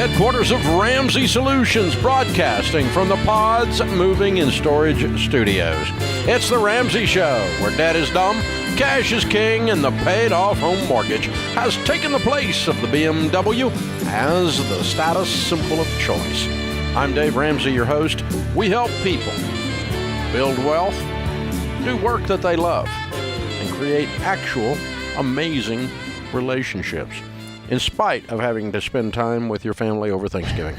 headquarters of Ramsey Solutions, broadcasting from the Pods Moving and Storage Studios. It's the Ramsey Show, where debt is dumb, cash is king, and the paid-off home mortgage has taken the place of the BMW as the status symbol of choice. I'm Dave Ramsey, your host. We help people build wealth, do work that they love, and create actual amazing relationships, in spite of having to spend time with your family over Thanksgiving.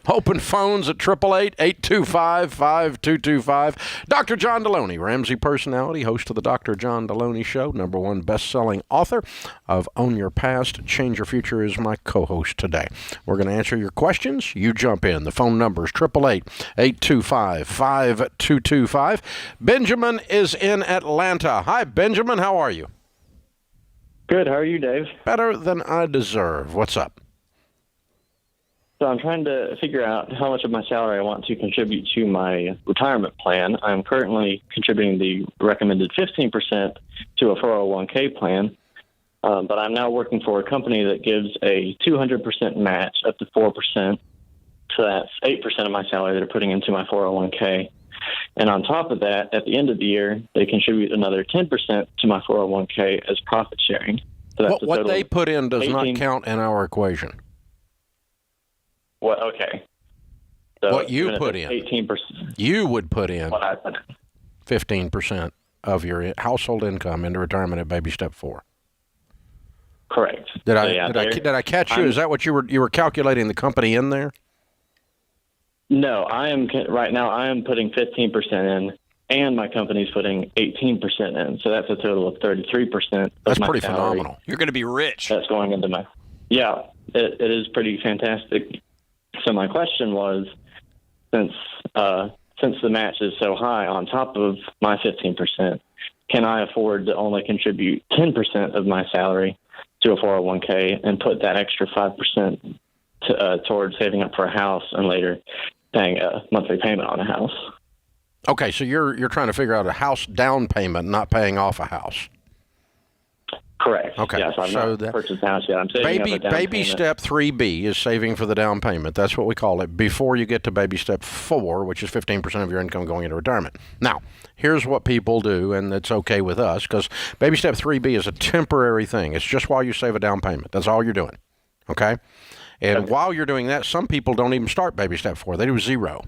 Open phones at 888-825-5225. Dr. John Deloney, Ramsey personality, host of the Dr. John Deloney Show, #1 best-selling author of Own Your Past, Change Your Future, is my co-host today. We're going to answer your questions. You jump in. The phone number is 888-825-5225. Benjamin is in Atlanta. Hi, Benjamin. How are you? Good. How are you, Dave? Better than I deserve. What's up? So I'm trying to figure out how much of my salary I want to contribute to my retirement plan. I'm currently contributing the recommended 15% to a 401k plan, but I'm now working for a company that gives a 200% match up to 4%. So that's 8% of my salary that are putting into my 401k. And on top of that, at the end of the year, they contribute another 10% to my 401k as profit sharing. So that's what they put in does not count in our equation. What? Okay. So what you put in. 18%. You would put in 15% of your household income into retirement at baby step 4. Correct. Did I catch you? Is that what you were calculating the company in there? No, right now I am putting 15% in, and my company's putting 18% in. So that's a total of 33%. That's pretty phenomenal. You're going to be rich. That's going into my. Yeah, it is pretty fantastic. So my question was, since the match is so high on top of my 15%, can I afford to only contribute 10% of my salary to a 401k and put that extra 5% towards saving up for a house and later paying a monthly payment on a house? Okay, so you're trying to figure out a house down payment, not paying off a house. Correct. Okay. Yeah, so I've not purchased a house yet. I'm saving up a down baby payment. step 3B is saving for the down payment. That's what we call it before you get to baby step 4, which is 15% of your income going into retirement. Now, here's what people do, and it's okay with us, because baby step 3B is a temporary thing. It's just while you save a down payment. That's all you're doing. Okay? And while you're doing that, some people don't even start baby step 4. They do 0.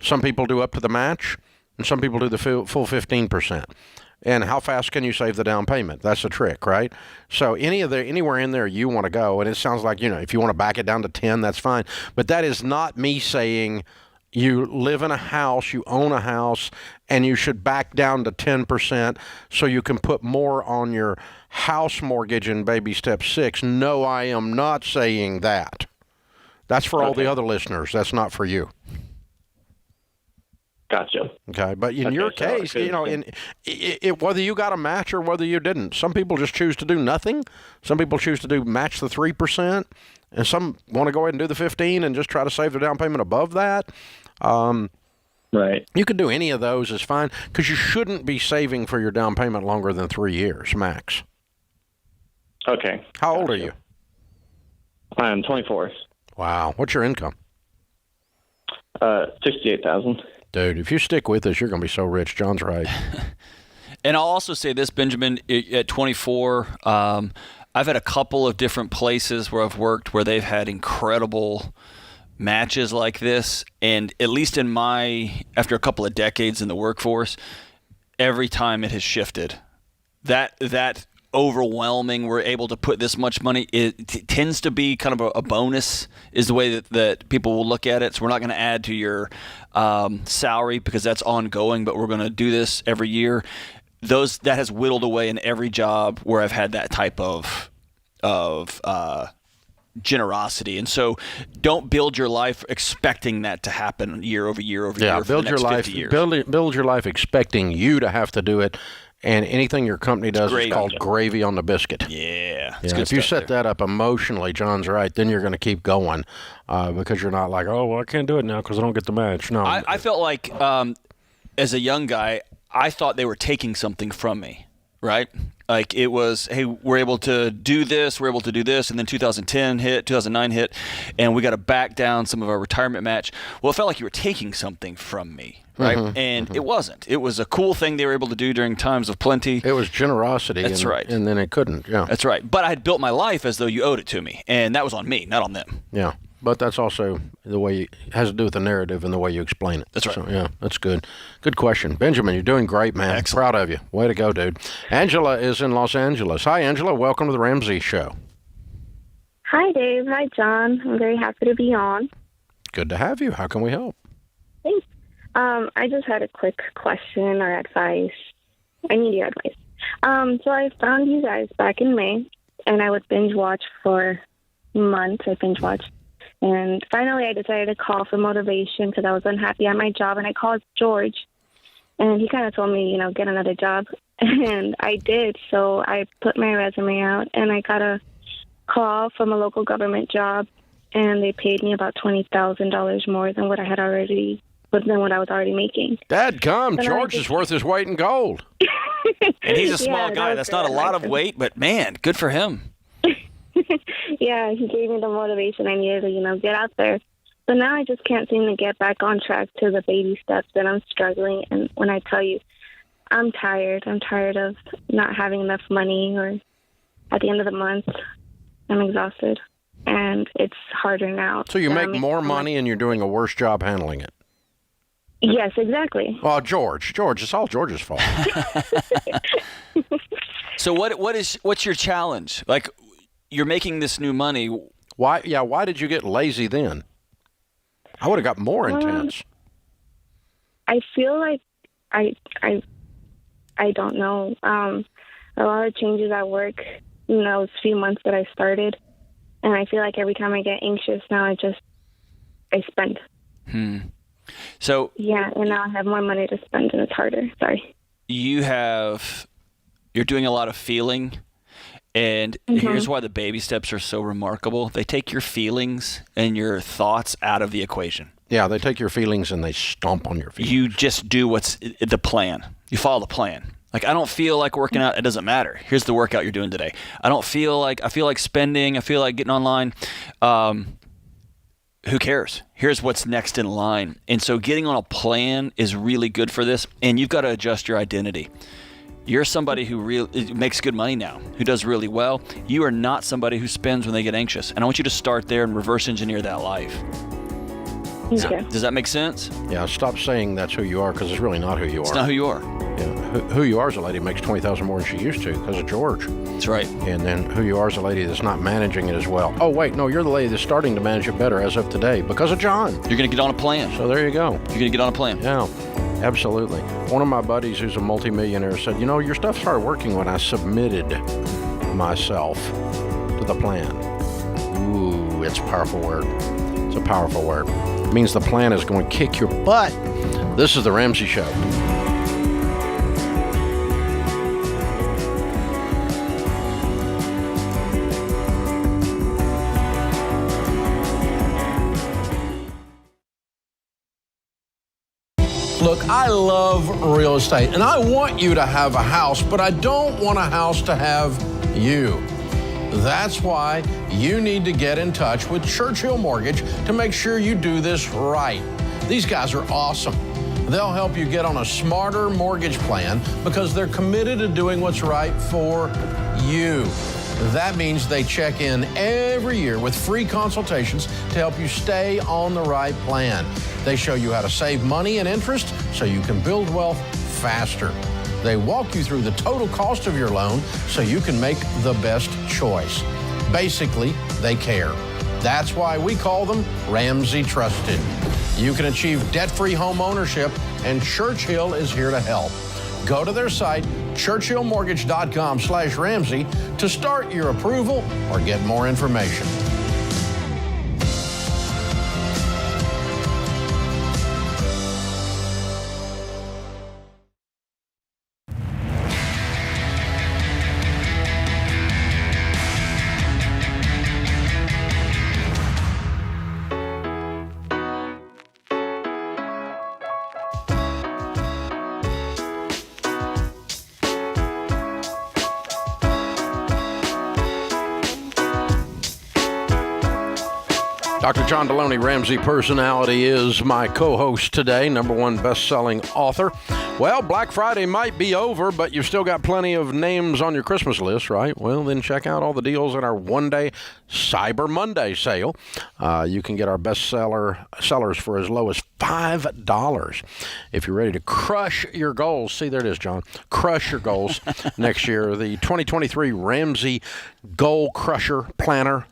Some people do up to the match, and some people do the full 15%. And how fast can you save the down payment? That's the trick, right? So anywhere in there you want to go, and it sounds like, if you want to back it down to 10, that's fine. But that is not me saying you live in a house, you own a house, and you should back down to 10% so you can put more on your house mortgage in baby step 6. No, I am not saying that. That's for all the other listeners. That's not for you. Gotcha. Okay, but in your case, whether you got a match or whether you didn't, some people just choose to do nothing. Some people choose to match the 3%, and some want to go ahead and do the 15 and just try to save their down payment above that. Right. You can do any of those. It's fine, because you shouldn't be saving for your down payment longer than 3 years max. Okay. How old are you? I am 24. Wow. What's your income? $68,000. Dude, if you stick with us, you're going to be so rich. John's right. And I'll also say this, Benjamin, at 24, I've had a couple of different places where I've worked where they've had incredible matches like this. And at least after a couple of decades in the workforce, every time it has shifted. That overwhelming, we're able to put this much money, it tends to be kind of a bonus, is the way that people will look at it. So we're not going to add to your salary because that's ongoing, but we're going to do this every year. That has whittled away in every job where I've had that type of generosity. And so don't build your life expecting that to happen year over year over year for the next 50 years. Build your life expecting you to have to do it. And anything your company does is called gravy on the biscuit. Yeah. If you set that up emotionally, John's right, then you're going to keep going because you're not like, oh, well, I can't do it now because I don't get the match. No. I felt like as a young guy, I thought they were taking something from me, right? Like it was, hey, we're able to do this, and then 2010 hit, 2009 hit, and we got to back down some of our retirement match. Well, it felt like you were taking something from me, right? And it wasn't. It was a cool thing they were able to do during times of plenty. It was generosity. That's right. And then it couldn't, yeah. That's right. But I had built my life as though you owed it to me, and that was on me, not on them. Yeah. But that's also the way it has to do with the narrative and the way you explain it. That's right. So, yeah, that's good. Good question. Benjamin, you're doing great, man. Excellent. Proud of you. Way to go, dude. Angela is in Los Angeles. Hi, Angela. Welcome to the Ramsey Show. Hi, Dave. Hi, John. I'm very happy to be on. Good to have you. How can we help? Thanks. I just had a quick question or advice. I need your advice. So I found you guys back in May, and I would binge watch for months. I binge watched. And finally, I decided to call for motivation because I was unhappy at my job. And I called George, and he kind of told me, get another job. And I did. So I put my resume out, and I got a call from a local government job, and they paid me about $20,000 more than what I was already making. Dadgum, George is worth his weight in gold. And he's a small guy. That's not a lot of weight, but man, good for him. Yeah, he gave me the motivation I needed to, get out there. So now I just can't seem to get back on track to the baby steps, and I'm struggling. And when I tell you, I'm tired. I'm tired of not having enough money, or at the end of the month, I'm exhausted. And it's harder now. So you make more money and you're doing a worse job handling it. Yes, exactly. Well, George, it's all George's fault. So what's your challenge? Like, you're making this new money. Why did you get lazy then? I would have got more intense. I feel like I don't know. A lot of changes at work, those few months that I started, and I feel like every time I get anxious now, I spend. So yeah, and now I have more money to spend, and it's harder. Sorry. You're doing a lot of feeling. And here's why the baby steps are so remarkable. They take your feelings and your thoughts out of the equation. Yeah, they take your feelings and they stomp on your feelings. You just do what's the plan. You follow the plan. Like, I don't feel like working out. It doesn't matter. Here's the workout you're doing today. I feel like spending. I feel like getting online. Who cares? Here's what's next in line. And so getting on a plan is really good for this. And you've got to adjust your identity. You're somebody who makes good money now, who does really well. You are not somebody who spends when they get anxious. And I want you to start there and reverse engineer that life. Okay. Does that make sense? Yeah, stop saying that's who you are, because it's really not who you are. It's not who you are. Yeah. Who you are is a lady who makes $20,000 more than she used to because of George. That's right. And then who you are is a lady that's not managing it as well. Oh, wait, no, you're the lady that's starting to manage it better as of today because of John. You're going to get on a plan. So there you go. You're going to get on a plan. Yeah. Absolutely. One of my buddies who's a multimillionaire said, your stuff started working when I submitted myself to the plan. Ooh, it's a powerful word. It's a powerful word. It means the plan is going to kick your butt. This is The Ramsey Show. Look, I love real estate, and I want you to have a house, but I don't want a house to have you. That's why you need to get in touch with Churchill Mortgage to make sure you do this right. These guys are awesome. They'll help you get on a smarter mortgage plan because they're committed to doing what's right for you. That means they check in every year with free consultations to help you stay on the right plan. They show you how to save money and interest so you can build wealth faster. They walk you through the total cost of your loan so you can make the best choice. Basically, they care. That's why we call them Ramsey Trusted. You can achieve debt-free home ownership, and Churchill is here to help. Go to their site, churchillmortgage.com/Ramsey, to start your approval or get more information. Dr. John Deloney, Ramsey Personality, is my co-host today, #1 best-selling author. Well, Black Friday might be over, but you've still got plenty of names on your Christmas list, right? Well, then check out all the deals in our one-day Cyber Monday sale. You can get our sellers for as low as $5. If you're ready to crush your goals, see, there it is, John, crush your goals next year, the 2023 Ramsey Goal Crusher Planner,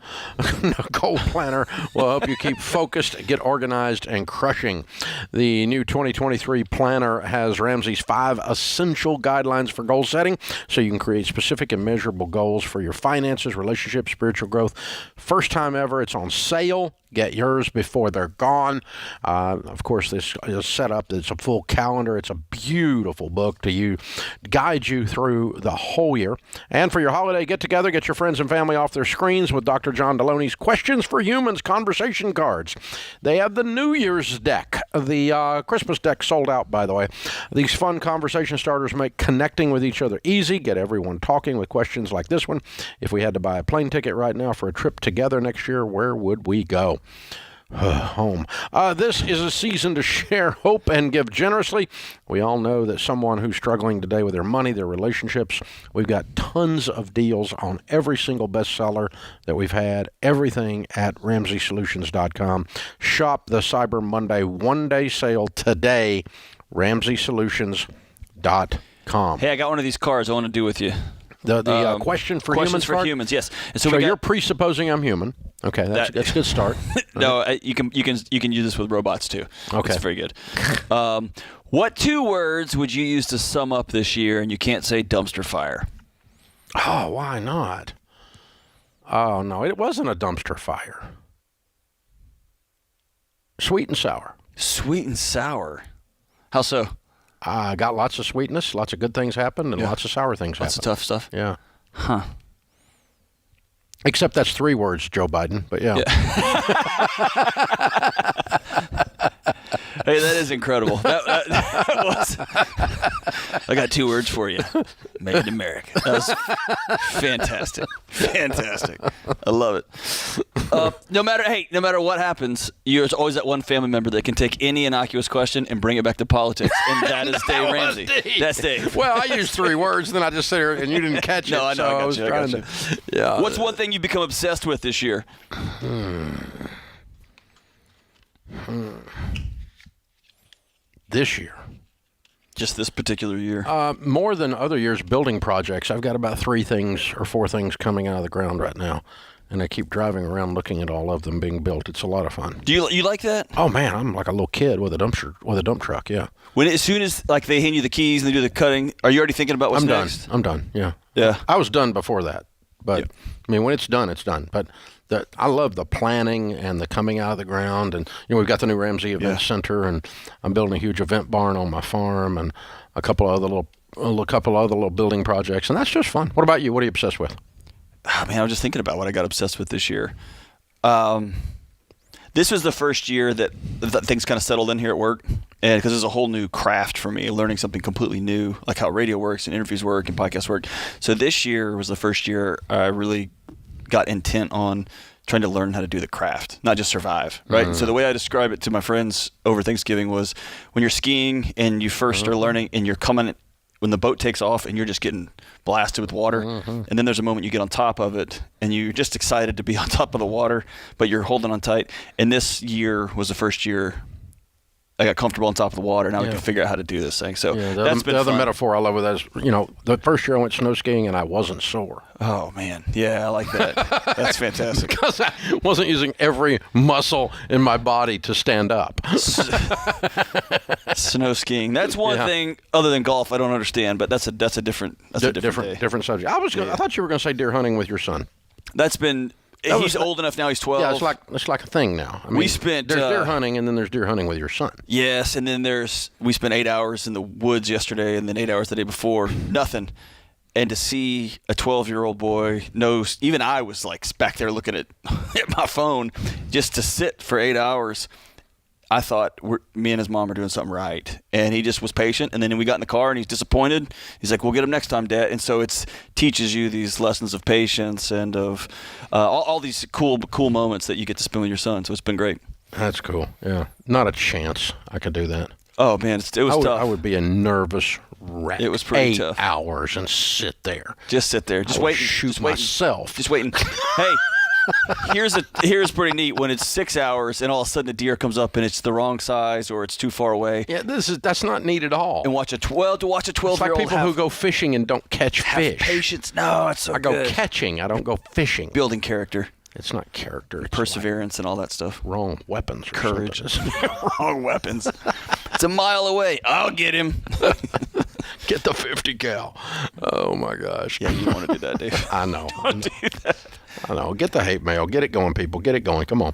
Goal Planner, will help you keep focused, get organized, and crushing. The new 2023 planner has Ramsey's 5 essential guidelines for goal setting, so you can create specific and measurable goals for your finances, relationships, spiritual growth. First time ever, it's on sale. Get yours before they're gone. Of course, this is set up. It's a full calendar. It's a beautiful book to guide you through the whole year. And for your holiday get-together, get your friends and family off their screens with Dr. John Deloney's Questions for Humans conversation cards. They have the New Year's deck. The Christmas deck sold out, by the way. These fun conversation starters make connecting with each other easy. Get everyone talking with questions like this one. If we had to buy a plane ticket right now for a trip together next year, where would we go? Home. This is a season to share hope and give generously. We all know that someone who's struggling today with their money, their relationships. We've got tons of deals on every single bestseller that we've had. Everything at RamseySolutions.com. Shop the Cyber Monday one-day sale today. RamseySolutions.com. Hey, I got one of these cards I want to do with you. The question for Questions humans for card? humans, yes. And so you're presupposing I'm human. Okay, that's a good start. No, you can use this with robots too. Okay, it's very good. What 2 words would you use to sum up this year? And you can't say dumpster fire. Oh, why not? Oh no, it wasn't a dumpster fire. Sweet and sour. Sweet and sour. How so? Got lots of sweetness, lots of good things happened, and lots of sour things happened. Lots of tough stuff. Yeah. Huh. Except that's 3 words, Joe Biden, but yeah. Hey, that is incredible. That was, I got 2 words for you. Made in America. That was fantastic. Fantastic. I love it. No matter what happens, there's always that one family member that can take any innocuous question and bring it back to politics, and that is Dave Ramsey. That's Dave. Well, I used 3 words, then I just sit here and you didn't catch it. No, I know. So I was trying to. Yeah. What's one thing you've become obsessed with this year? This year. Just this particular year? More than other years, building projects. I've got about 3 things or 4 things coming out of the ground right now, and I keep driving around looking at all of them being built. It's a lot of fun. Do you like that? Oh man, I'm like a little kid with a dump truck. Yeah. As soon as they hand you the keys and they do the cutting, are you already thinking about what's next? I'm done. Yeah. Yeah. I was done before that, but Yep. I mean, when it's done, it's done. But I love the planning and the coming out of the ground, and we've got the new Ramsey Event Center, and I'm building a huge event barn on my farm, and a couple other little building projects, and that's just fun. What about you? What are you obsessed with? Oh, man, I was just thinking about what I got obsessed with this year. This was the first year that things kind of settled in here at work, and because it's a whole new craft for me, learning something completely new, like how radio works and interviews work and podcasts work. So this year was the first year I really got intent on trying to learn how to do the craft, not just survive, right? So the way I describe it to my friends over Thanksgiving was when you're skiing and you first are learning and you're coming when the boat takes off and you're just getting blasted with water, and then there's a moment you get on top of it and you're just excited to be on top of the water, but you're holding on tight. And this year was the first year I got comfortable on top of the water, and now we can figure out how to do this thing. So that's been the other fun. metaphor I love with that is, the first year I went snow skiing and I wasn't sore. Oh, man. Yeah, I like that. That's fantastic. Because I wasn't using every muscle in my body to stand up. Snow skiing. That's one thing other than golf I don't understand, but that's a different day. Different subject. I thought you were going to say deer hunting with your son. He's old enough now. He's 12. Yeah, it's like a thing now. I mean, we spent there's deer hunting, and then there's deer hunting with your son. Yes, and then we spent 8 hours in the woods yesterday, and then 8 hours the day before. Nothing. And to see a 12-year-old boy knows, even I was like back there looking at my phone, just to sit for 8 hours. I thought me and his mom were doing something right, and he just was patient. And then we got in the car, and he's disappointed. He's like, "We'll get him next time, Dad." And so it teaches you these lessons of patience and of all these cool moments that you get to spend with your son. So it's been great. That's cool. Yeah, not a chance I could do that. Oh man, it was tough. I would be a nervous wreck. It was pretty 8 tough. hours and sit there. Just sit there, just waiting, shoot myself. just waiting. Hey. Here's pretty neat when it's 6 hours and all of a sudden a deer comes up and it's the wrong size or it's too far away. Yeah, that's not neat at all. And watch a 12-year-old. It's like people who go fishing and don't catch fish. Patience. No, it's so I go good. catching. I don't go fishing. Building character. It's not character. It's Perseverance and all that stuff. wrong weapons. Or Courage. something. Wrong weapons. It's a mile away. I'll get him. Get the 50 cal. Oh my gosh. Yeah, you don't want to do that, Dave. I know. Don't do that. I know. Get the hate mail. Get it going, people. Get it going. Come on.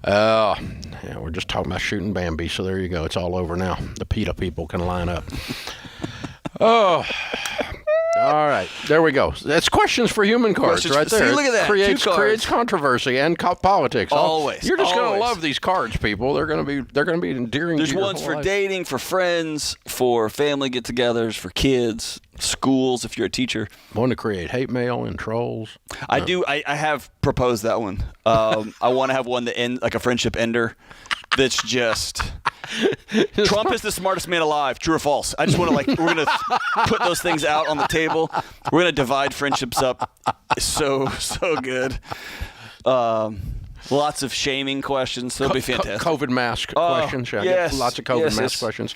Yeah, we're just talking about shooting Bambi, so there you go. It's all over now. The PETA people can line up. Oh. All right. There we go. That's questions for human cards right there. See, look at that. Creates controversy and politics. Always. You're just going Always. to love these cards, people. They're going to be endearing There's to your ones whole for life. dating, for friends, for family get-togethers, for kids, schools if you're a teacher. One to create hate mail and trolls. I do. I have proposed that one. I want to have one that ends like a friendship ender. That's just Trump is the smartest man alive. True or false? I just want to we're gonna put those things out on the table. We're gonna divide friendships up. So good. Lots of shaming questions. They'll be fantastic. COVID mask questions. Yeah, yes, lots of COVID mask questions.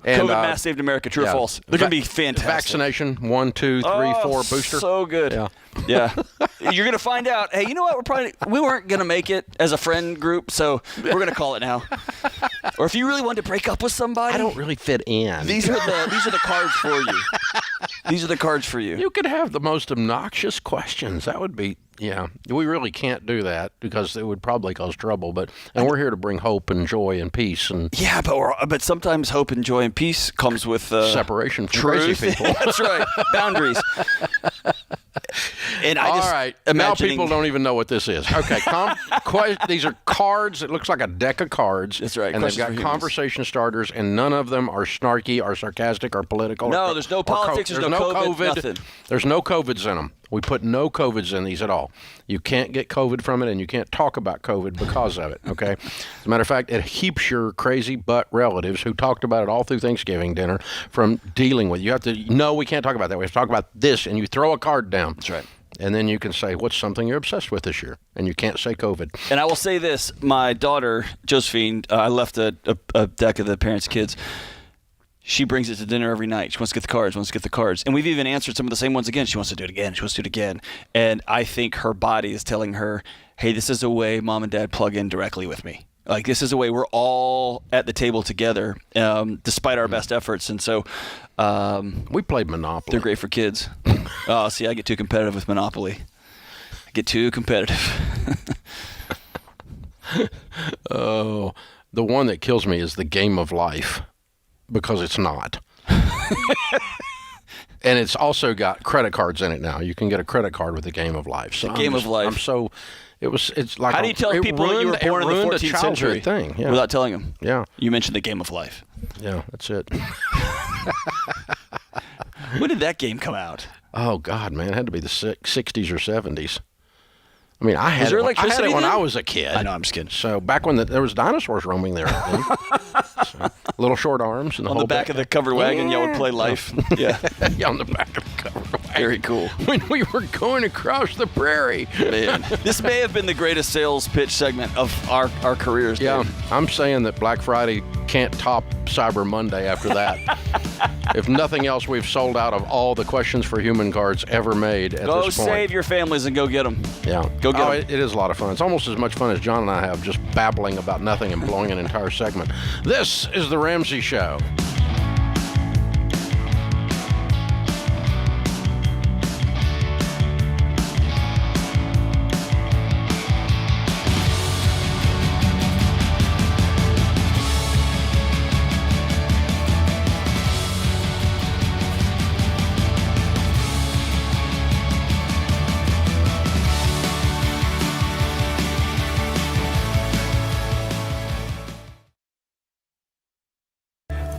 And, COVID mask saved America. True or false? They're gonna be fantastic. Vaccination 1, 2, 3, 4 booster. So good. Yeah. You're gonna find out. Hey, you know what? We weren't gonna make it as a friend group, so we're gonna call it now. Or if you really wanted to break up with somebody, I don't really fit in. These are the cards for you. These are the cards for you. You could have the most obnoxious questions. That would be, yeah. We really can't do that because it would probably cause trouble. And we're here to bring hope and joy and peace and yeah, but sometimes hope and joy and peace comes with separation from truth. crazy people. That's right. Boundaries. And I just all right. imagining... Now people don't even know what this is. Okay. These are cards. It looks like a deck of cards. That's right. And they've got conversation starters, and none of them are snarky or sarcastic or political. No, there's no politics. There's no COVID. Nothing. There's no COVIDs in them. We put no COVIDs in these at all. You can't get COVID from it, and you can't talk about COVID because of it, okay? As a matter of fact, it keeps your crazy butt relatives who talked about it all through Thanksgiving dinner from dealing with it. You have to, no, we can't talk about that. We have to talk about this, and you throw a card down. That's right. And then you can say, what's something you're obsessed with this year? And you can't say COVID. And I will say this. My daughter, Josephine, I left a deck of the parents' kids. She brings it to dinner every night. She wants to get the cards, And we've even answered some of the same ones again. She wants to do it again. And I think her body is telling her, hey, this is a way Mom and Dad plug in directly with me. Like, this is a way we're all at the table together, despite our best efforts. And so we played Monopoly. They're great for kids. Oh, see, I get too competitive with Monopoly. Oh, the one that kills me is the game of life. Because it's not. And it's also got credit cards in it now. You can get a credit card with the game of life. So Game of life. It's like how do you tell people you were born in the 14th century thing, yeah. without telling them? Yeah. You mentioned the game of life. Yeah, that's it. When did that game come out? Oh God, man, it had to be the 60s or 70s. I mean, I had there it electricity when then? I was a kid. I know, I'm just kidding. So back when there was dinosaurs roaming there, so, little short arms and on the back of the covered wagon, y'all would play life. Yeah, yeah, on the back of the covered wagon. Very cool. When we were going across the prairie, man, this may have been the greatest sales pitch segment of our careers. Yeah, Dave. I'm saying that Black Friday can't top Cyber Monday after that. If nothing else, we've sold out of all the questions for human cards ever made at go this point. save your families and go get them. Yeah. Go get them. It is a lot of fun. It's almost as much fun as John and I have just babbling about nothing and blowing an entire segment. This is The Ramsey Show.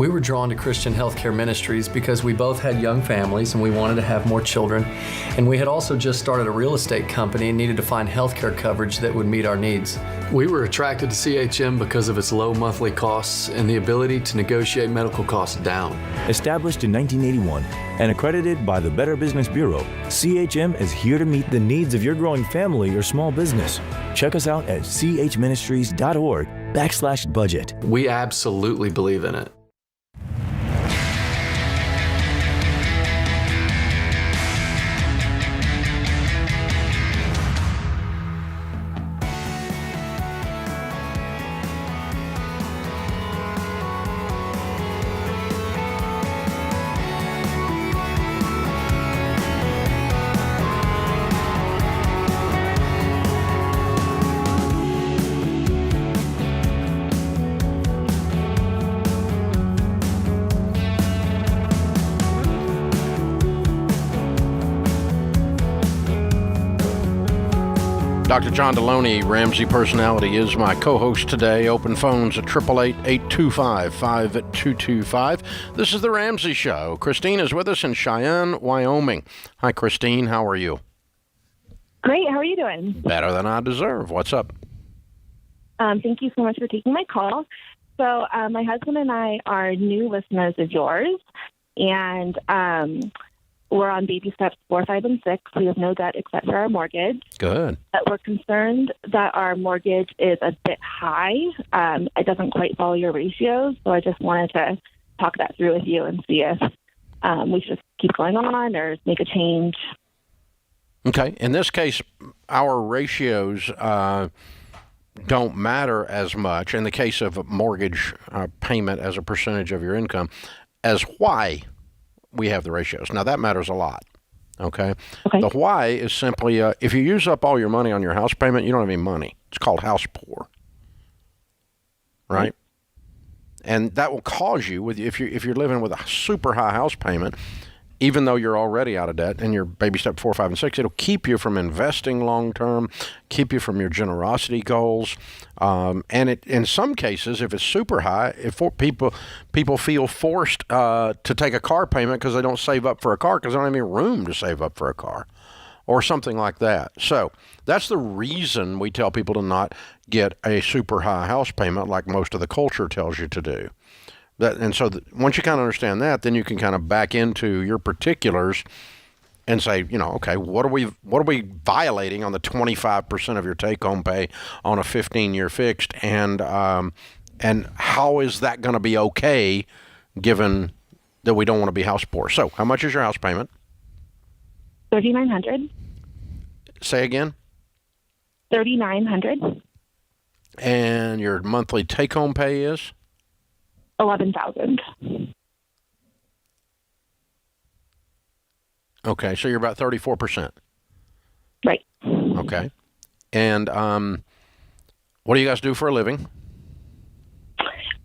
We were drawn to Christian Healthcare Ministries because we both had young families and we wanted to have more children. And we had also just started a real estate company and needed to find healthcare coverage that would meet our needs. We were attracted to CHM because of its low monthly costs and the ability to negotiate medical costs down. Established in 1981 and accredited by the Better Business Bureau, CHM is here to meet the needs of your growing family or small business. Check us out at chministries.org/budget. We absolutely believe in it. Dr. John Deloney, Ramsey Personality, is my co-host today. Open phones at 888-825-5225. This is the Ramsey Show. Christine is with us in Cheyenne, Wyoming. Hi, Christine. How are you? Great. How are you doing? Better than I deserve. What's up? Thank you so much for taking my call. So my husband and I are new listeners of yours, and we're on baby steps 4, 5, and 6. We have no debt except for our mortgage. Good. But we're concerned that our mortgage is a bit high. It doesn't quite follow your ratios, so I just wanted to talk that through with you and see if we should just keep going on or make a change. Okay. In this case, our ratios don't matter as much in the case of a mortgage payment as a percentage of your income as why we have the ratios. Now, that matters a lot, okay? The why is simply, if you use up all your money on your house payment, you don't have any money. It's called house poor, right? And that will cause you, if you're living with a super high house payment, even though you're already out of debt and you're baby step 4, 5, and 6, it'll keep you from investing long term, keep you from your generosity goals. And in some cases, if it's super high, if people feel forced to take a car payment because they don't save up for a car because they don't have any room to save up for a car or something like that. So that's the reason we tell people to not get a super high house payment like most of the culture tells you to do. So once you kind of understand that, then you can kind of back into your particulars and say, okay, what are we violating on the 25% of your take-home pay on a 15-year fixed, and how is that going to be okay, given that we don't want to be house poor? So, how much is your house payment? $3,900. Say again. $3,900. And your monthly take-home pay is $11,000. Okay, so you're about 34%. Right. Okay. And what do you guys do for a living?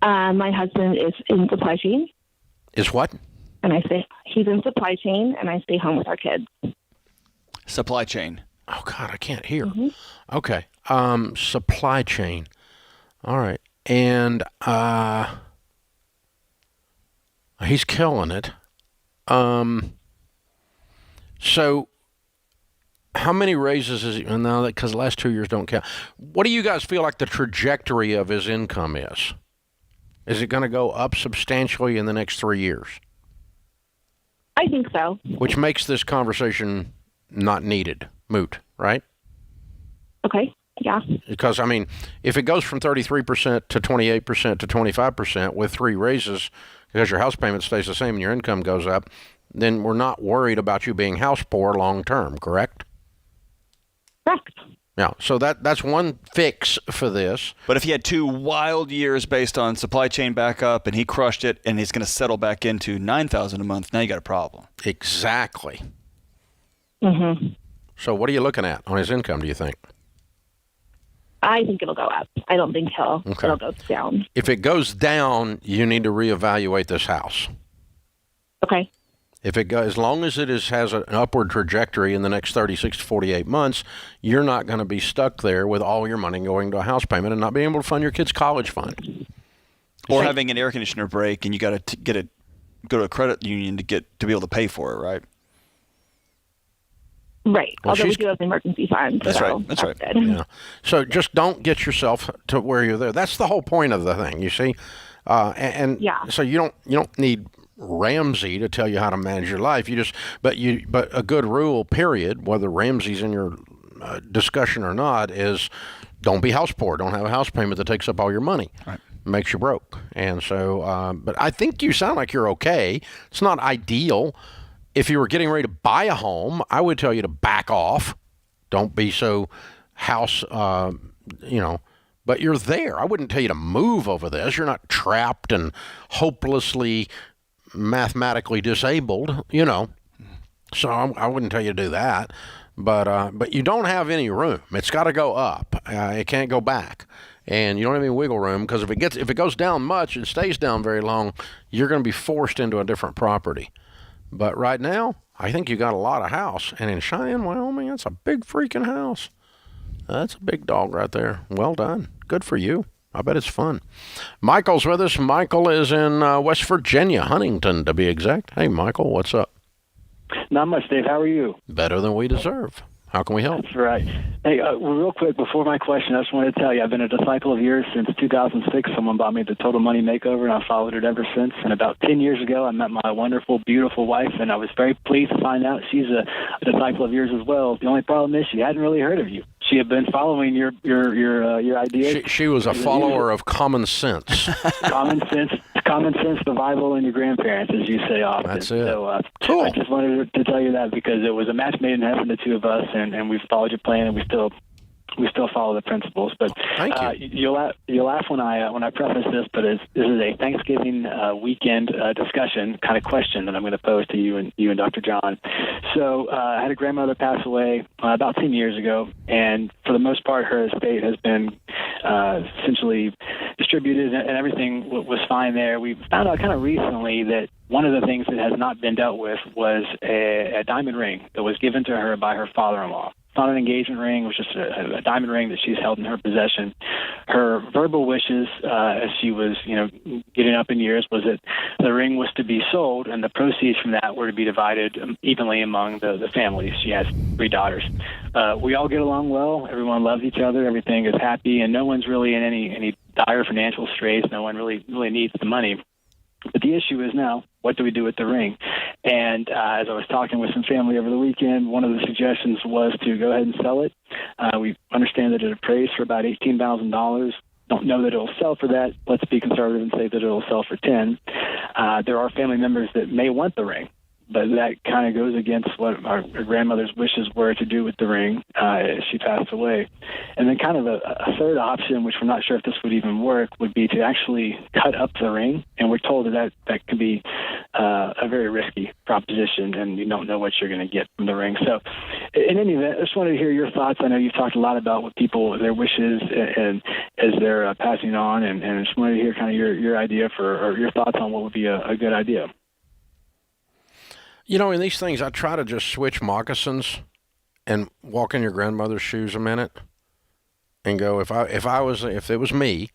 My husband is in supply chain. Is what? And he's in supply chain, and I stay home with our kids. Supply chain. Oh, God, I can't hear. Mm-hmm. Okay. Supply chain. All right. And he's killing it. So how many raises is he? No, because the last 2 years don't count. What do you guys feel like the trajectory of his income is? Is it going to go up substantially in the next 3 years? I think so. Which makes this conversation not needed, moot, right? Okay, yeah. Because, if it goes from 33% to 28% to 25% with 3 raises, because your house payment stays the same and your income goes up, then we're not worried about you being house poor long term, correct? Correct. Yeah, so that's one fix for this. But if he had 2 wild years based on supply chain backup and he crushed it and he's going to settle back into $9,000 a month, now you got a problem. Exactly. Mm-hmm. So what are you looking at on his income, do you think? I think it'll go up. I don't think it'll go down. If it goes down, you need to reevaluate this house. Okay. If it goes, as long as it has an upward trajectory in the next 36 to 48 months, you're not going to be stuck there with all your money going to a house payment and not being able to fund your kid's college fund. Or having an air conditioner break and you got to go to a credit union to be able to pay for it, right? Right. Well, Although we do have an emergency fund. That's so right. That's right. good. Yeah. So just don't get yourself to where you're there. That's the whole point of the thing, you see. So you don't need Ramsey to tell you how to manage your life. But a good rule, period, whether Ramsey's in your discussion or not, is don't be house poor. Don't have a house payment that takes up all your money. Right. Makes you broke. And so, but I think you sound like you're okay. It's not ideal. If you were getting ready to buy a home, I would tell you to back off. Don't be so house, but you're there. I wouldn't tell you to move over this. You're not trapped and hopelessly mathematically disabled, So I wouldn't tell you to do that. But you don't have any room. It's got to go up. It can't go back. And you don't have any wiggle room, because if it goes down much, it stays down very long, you're going to be forced into a different property. But right now, I think you got a lot of house. And in Cheyenne, Wyoming, that's a big freaking house. That's a big dog right there. Well done. Good for you. I bet it's fun. Michael's with us. Michael is in West Virginia, Huntington to be exact. Hey, Michael, what's up? Not much, Dave. How are you? Better than we deserve. How can we help? That's right. Hey, real quick, before my question, I just wanted to tell you, I've been a disciple of yours since 2006. Someone bought me the Total Money Makeover, and I've followed it ever since. And about 10 years ago, I met my wonderful, beautiful wife, and I was very pleased to find out she's a disciple of yours as well. The only problem is she hadn't really heard of you. She had been following your ideas. She was a follower of common sense. Common sense, the Bible, and your grandparents, as you say often. That's it. So, cool. I just wanted to tell you that because it was a match made in heaven, the two of us, and we've followed your plan, and we still follow the principles. But thank you. You'll laugh when I preface this, but this is a Thanksgiving weekend discussion kind of question that I'm going to pose to you and Dr. John. So I had a grandmother pass away about 10 years ago, and for the most part, her estate has been essentially distributed, and everything was fine there. We found out kind of recently that one of the things that has not been dealt with was a diamond ring that was given to her by her father-in-law. It's not an engagement ring. It was just a diamond ring that she's held in her possession. Her verbal wishes, as she was, getting up in years, was that the ring was to be sold, and the proceeds from that were to be divided evenly among the family. She has 3 daughters. We all get along well. Everyone loves each other. Everything is happy, and no one's really in any dire financial straits. No one really needs the money. But the issue is now, what do we do with the ring? And as I was talking with some family over the weekend, one of the suggestions was to go ahead and sell it. We understand that it appraised for about $18,000. Don't know that it'll sell for that. Let's be conservative and say that it'll sell for $10,000. There are family members that may want the ring, but that kind of goes against what our grandmother's wishes were to do with the ring as she passed away. And then kind of a third option, which we're not sure if this would even work, would be to actually cut up the ring. And we're told that can be a very risky proposition, and you don't know what you're going to get from the ring. So in any event, I just wanted to hear your thoughts. I know you've talked a lot about what people, their wishes, and as they're passing on, and I just wanted to hear kind of your idea or your thoughts on what would be a good idea. In these things, I try to just switch moccasins and walk in your grandmother's shoes a minute and go, if it was me,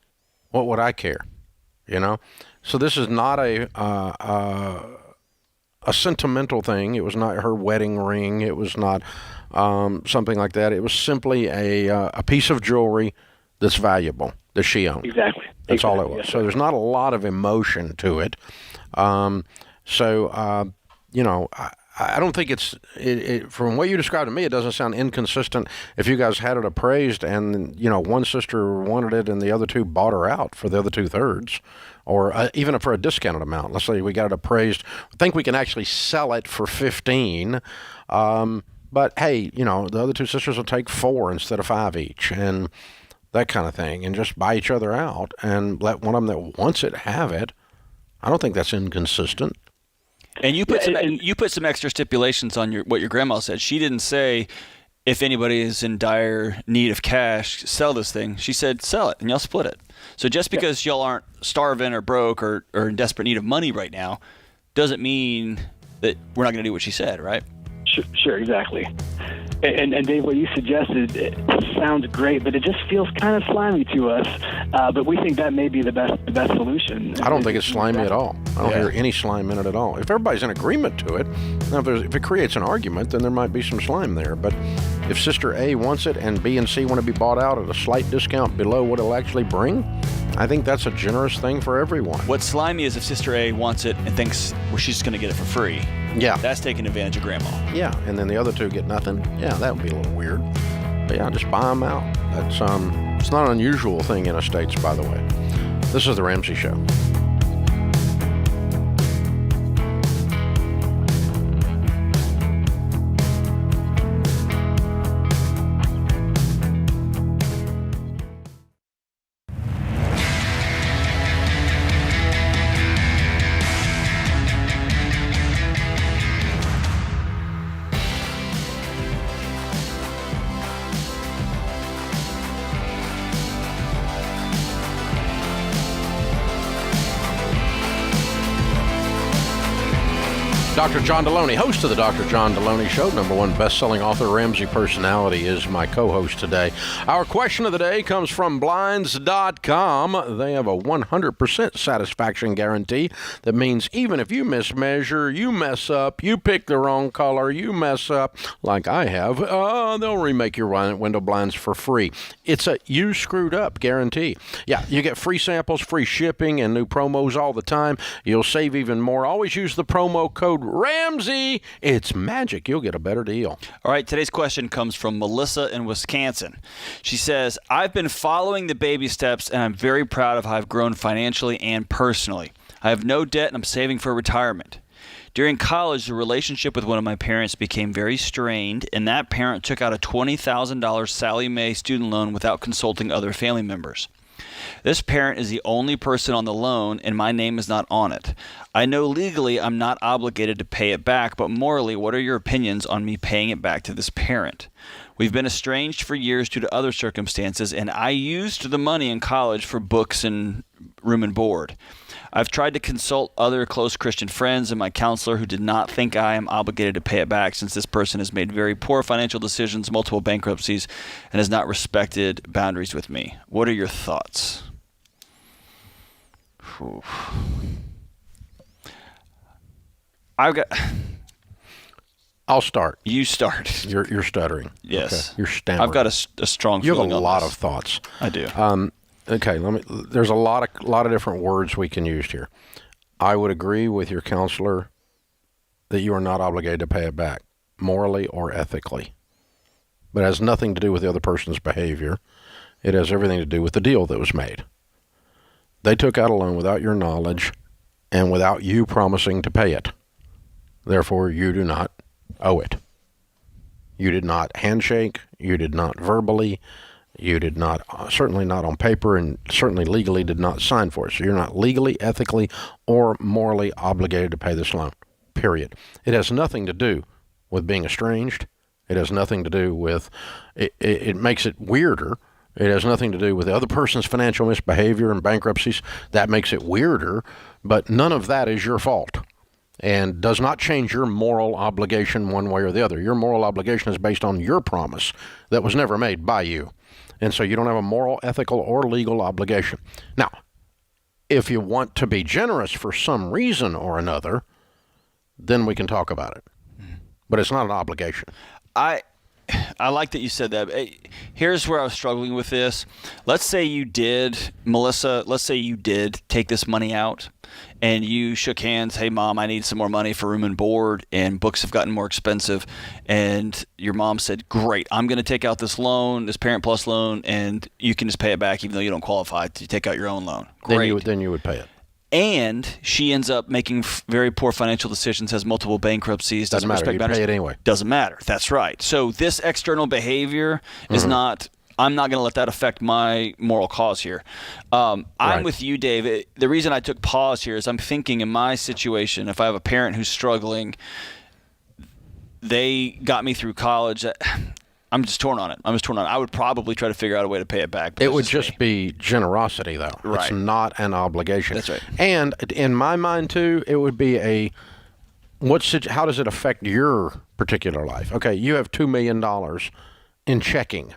what would I care? So this is not a sentimental thing. It was not her wedding ring. It was not something like that. It was simply a piece of jewelry that's valuable that she owned. Exactly. That's all it was. Yes, so there's not a lot of emotion to it. I don't think it's from what you described to me, it doesn't sound inconsistent if you guys had it appraised and, one sister wanted it and the other two bought her out for the other 2/3, or even for a discounted amount. Let's say we got it appraised. I think we can actually sell it for $15,000. But hey, the other 2 sisters will take 4 instead of 5 each, and that kind of thing, and just buy each other out and let one of them that wants it have it. I don't think that's inconsistent. And you put some extra stipulations on what your grandma said. She didn't say, if anybody is in dire need of cash, sell this thing. She said, sell it and y'all split it. So just because y'all aren't starving or broke or in desperate need of money right now, doesn't mean that we're not going to do what she said, right? Sure, exactly. And Dave, what you suggested, it sounds great, but it just feels kind of slimy to us. But we think that may be the best solution. I don't think it's slimy at all. I don't hear any slime in it at all. If everybody's in agreement to it, now if it creates an argument, then there might be some slime there. But if Sister A wants it and B and C want to be bought out at a slight discount below what it'll actually bring, I think that's a generous thing for everyone. What's slimy is if Sister A wants it and thinks, well, she's just going to get it for free. Yeah. That's taking advantage of Grandma. Yeah, and then the other two get nothing. Yeah, that would be a little weird. But yeah, just buy them out. That's it's not an unusual thing in estates, by the way. This is the Ramsey Show. Dr. John Deloney, host of the Dr. John Deloney Show, #1 best-selling author, Ramsey personality, is my co-host today. Our question of the day comes from Blinds.com. They have a 100% satisfaction guarantee. That means even if you mismeasure, you mess up, you pick the wrong color, you mess up, like I have, they'll remake your window blinds for free. It's a you screwed up guarantee. Yeah, you get free samples, free shipping, and new promos all the time. You'll save even more. Always use the promo code Ramsey. It's magic. You'll get a better deal. All right, today's question comes from Melissa in Wisconsin. She says, I've been following the baby steps, and I'm very proud of how I've grown financially and personally. I have no debt, and I'm saving for retirement. During college, the relationship with one of my parents became very strained, and that parent took out a $20,000 Sallie Mae student loan without consulting other family members. This parent is the only person on the loan, and my name is not on it. I know legally I'm not obligated to pay it back, but morally, what are your opinions on me paying it back to this parent? We've been estranged for years due to other circumstances, and I used the money in college for books and room and board. I've tried to consult other close Christian friends and my counselor who did not think I am obligated to pay it back since this person has made very poor financial decisions, multiple bankruptcies, and has not respected boundaries with me. What are your thoughts? Whew. I'll start. You start. You're stuttering. Yes. Okay. You're stammering. I've got a strong feeling on this. You have a lot of thoughts. I do. Okay, there's a lot of different words we can use here. I would agree with your counselor that you are not obligated to pay it back, morally or ethically. But it has nothing to do with the other person's behavior. It has everything to do with the deal that was made. They took out a loan without your knowledge and without you promising to pay it. Therefore, you do not owe it. You did not handshake. You did not verbally. You did not, certainly not on paper, and certainly legally did not sign for it. So you're not legally, ethically, or morally obligated to pay this loan, period. It has nothing to do with being estranged. It has nothing to do with, it makes it weirder. It has nothing to do with the other person's financial misbehavior and bankruptcies. That makes it weirder, but none of that is your fault and does not change your moral obligation one way or the other. Your moral obligation is based on your promise that was never made by you. And so you don't have a moral, ethical, or legal obligation. Now, if you want to be generous for some reason or another, then we can talk about it. But it's not an obligation. I like that you said that. Here's where I was struggling with this. Let's say you did, Melissa, let's say you did take this money out and you shook hands. Hey, Mom, I need some more money for room and board, and books have gotten more expensive. And your mom said, great, I'm going to take out this loan, this Parent Plus loan, and you can just pay it back even though you don't qualify to take out your own loan. Great. Then you would pay it. And she ends up making very poor financial decisions, has multiple bankruptcies, doesn't matter. You pay it anyway. Doesn't matter. That's right. So this external behavior is not, I'm not going to let that affect my moral cause here. I'm with you, Dave. The reason I took pause here is I'm thinking in my situation, if I have a parent who's struggling, they got me through college. I'm just torn on it. I would probably try to figure out a way to pay it back. It would just be generosity, though. Right. It's not an obligation. That's right. And in my mind, too, it would be how does it affect your particular life? Okay, you have $2 million in checking.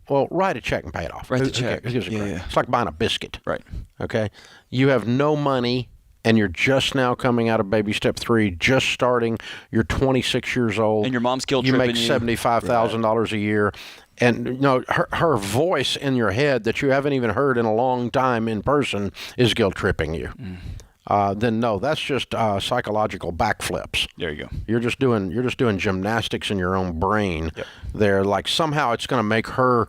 Well, write a check and pay it off. Write the check. Who gives a crap? Yeah. It's like buying a biscuit. Right. Okay? You have no money, and you're just now coming out of baby step 3, just starting. You're 26 years old. And your mom's guilt you tripping make $75,000 a year. And her voice in your head that you haven't even heard in a long time in person is guilt tripping you. Then no, that's just psychological backflips. There you go. You're just doing gymnastics in your own brain. Yep. There, like somehow it's going to make her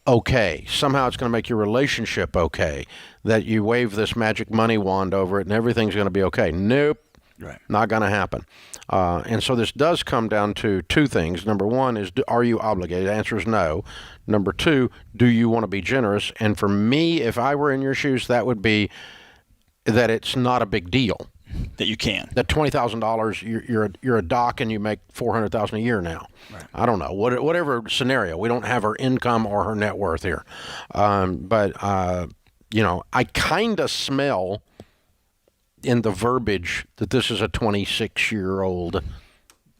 okay. Somehow it's going to make your relationship okay. That you wave this magic money wand over it and everything's going to be okay. Nope. Right. Not going to happen. And so this does come down to 2 things. Number 1 is, are you obligated? The answer is no. Number 2, do you want to be generous? And for me, if I were in your shoes, that would be that it's not a big deal. That you can. That $20,000, you're a doc and you make $400,000 a year now. Right. I don't know. Whatever scenario. We don't have her income or her net worth here. But I kind of smell in the verbiage that this is a 26-year-old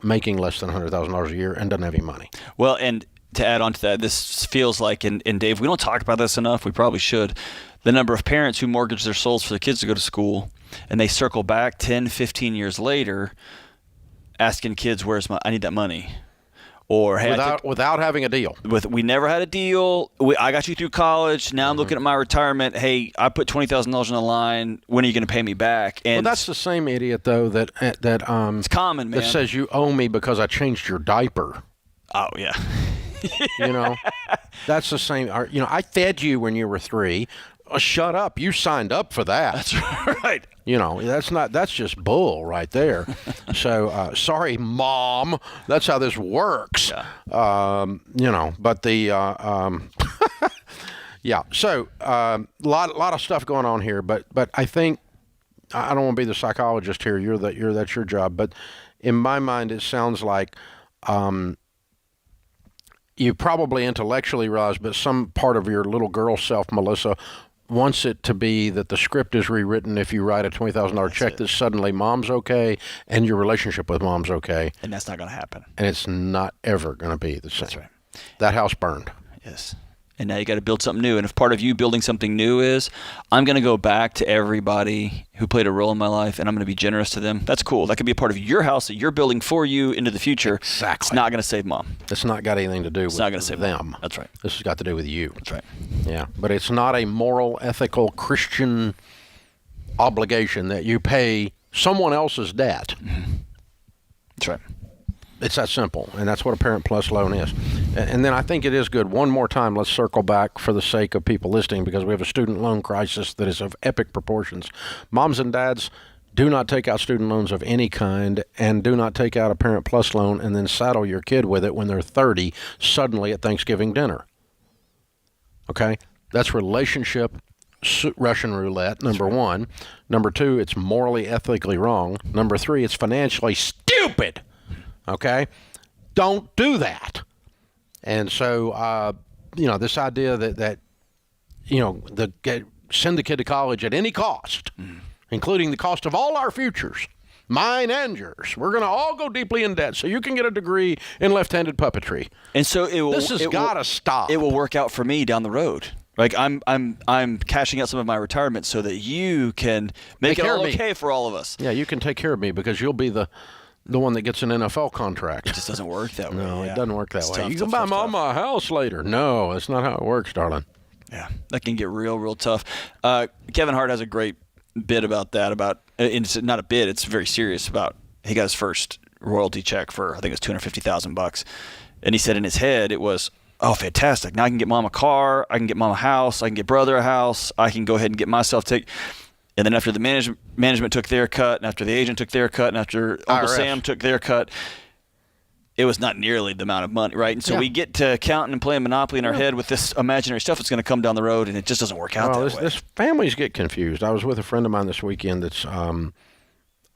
making less than $100,000 a year and doesn't have any money. Well, and to add on to that, this feels like, and Dave, we don't talk about this enough. We probably should. The number of parents who mortgage their souls for their kids to go to school, and they circle back 10, 15 years later asking kids, I need that money. Or hey, without having a deal. We never had a deal. I got you through college. Now I'm looking at my retirement. Hey, I put $20,000 on the line. When are you going to pay me back? And that's the same idiot though that it's common, man. That says you owe me because I changed your diaper. Oh yeah. That's the same. I fed you when you were 3. Shut up. You signed up for that. That's right. That's just bull right there. So, sorry, Mom. That's how this works. Yeah. But the, yeah. So, lot of stuff going on here, but I think, I don't want to be the psychologist here. That's your job. But in my mind, it sounds like, you probably intellectually realize, but some part of your little girl self, Melissa, wants it to be that the script is rewritten if you write a $20,000 check that suddenly mom's okay and your relationship with mom's okay. And that's not going to happen. And it's not ever going to be the same. That's right. That house burned. Yes. And now you got to build something new. And if part of you building something new is, I'm going to go back to everybody who played a role in my life and I'm going to be generous to them. That's cool. That could be a part of your house that you're building for you into the future. Exactly. It's not going to save mom. It's not got anything to do with not going to save them. Mom. That's right. This has got to do with you. That's right. Yeah. But it's not a moral, ethical, Christian obligation that you pay someone else's debt. Mm-hmm. That's right. It's that simple, and that's what a Parent Plus loan is. And then I think it is good. One more time, let's circle back for the sake of people listening, because we have a student loan crisis that is of epic proportions. Moms and dads, do not take out student loans of any kind, and do not take out a Parent Plus loan and then saddle your kid with it when they're 30 suddenly at Thanksgiving dinner. Okay? That's relationship Russian roulette, number one. Number 2, it's morally, ethically wrong. Number 3, it's financially stupid. Okay? Don't do that. And so, this idea that send the kid to college at any cost, including the cost of all our futures, mine and yours. We're going to all go deeply in debt so you can get a degree in left-handed puppetry. And so this has got to stop. It will work out for me down the road. Like I'm cashing out some of my retirement so that you can make it all okay for all of us. Yeah, you can take care of me because you'll be the one that gets an NFL contract. It just doesn't work that way. No, it doesn't work that way. Tough, you can buy Mama a house later. No, that's not how it works, darling. Yeah, that can get real tough. Kevin Hart has a great bit about that. And it's not a bit; it's very serious. About he got his first royalty check for I think it was $250,000, and he said in his head it was, oh, fantastic! Now I can get Mom a car, I can get Mom a house, I can get brother a house, I can go ahead and get myself And then after the management took their cut, and after the agent took their cut, and after Uncle Sam took their cut, it was not nearly the amount of money, right? And so we get to counting and playing Monopoly in our head with this imaginary stuff that's going to come down the road, and it just doesn't work out that way. This families get confused. I was with a friend of mine this weekend that's one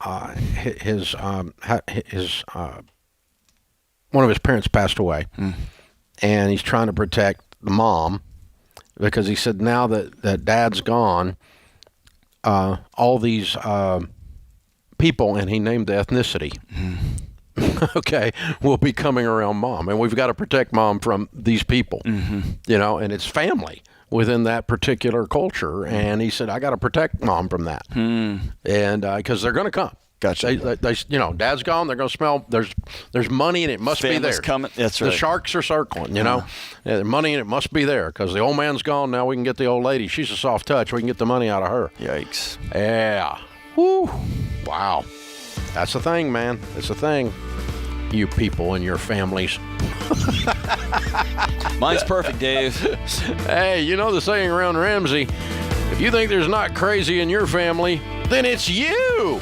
of his parents passed away, and he's trying to protect the mom because he said now that Dad's gone, all these people, and he named the ethnicity, okay, will be coming around mom. And we've got to protect mom from these people, you know, and it's family within that particular culture. And he said, I got to protect mom from that. And because they're going to come. Gotcha. They, you know, dad's gone. They're going to smell. There's money, and it must be there. Coming. That's right. The sharks are circling. You know, yeah, money, and it must be there because the old man's gone. Now we can get the old lady. She's a soft touch. We can get the money out of her. Yikes. Yeah. Woo. Wow. That's the thing, man. It's the thing. You people and your families. Mine's perfect, Dave. Hey, you know the saying around Ramsey: if you think there's not crazy in your family, then it's you.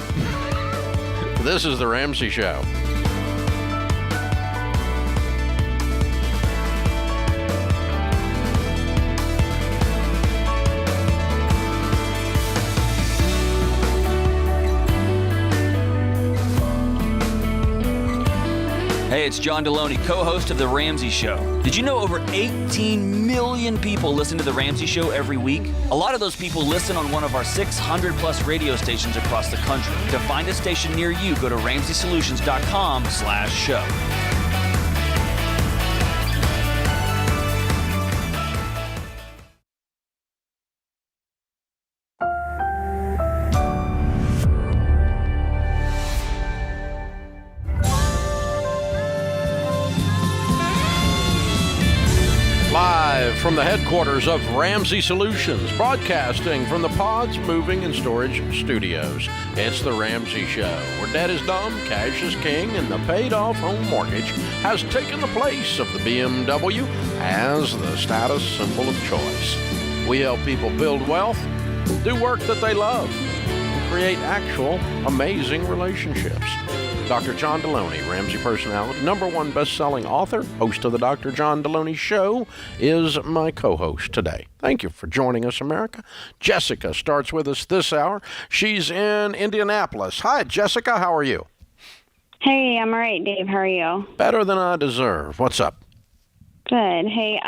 This is the Ramsey Show. Hey, it's John Deloney, co-host of The Ramsey Show. Did you know over 18 million people listen to The Ramsey Show every week? A lot of those people listen on one of our 600-plus radio stations across the country. To find a station near you, go to RamseySolutions.com/show. Live from the headquarters of Ramsey Solutions, broadcasting from the Pods Moving and Storage Studios. It's the Ramsey Show, where debt is dumb, cash is king, and the paid-off home mortgage has taken the place of the BMW as the status symbol of choice. We help people build wealth, do work that they love, and create actual amazing relationships. Dr. John Deloney, Ramsey personality, #1 best-selling author, host of the Dr. John Deloney Show, is my co-host today. Thank you for joining us, America. Jessica starts with us this hour. She's in Indianapolis. Hi, Jessica. How are you? Hey, I'm all right, Dave. How are you? Better than I deserve. What's up? Good. Hey,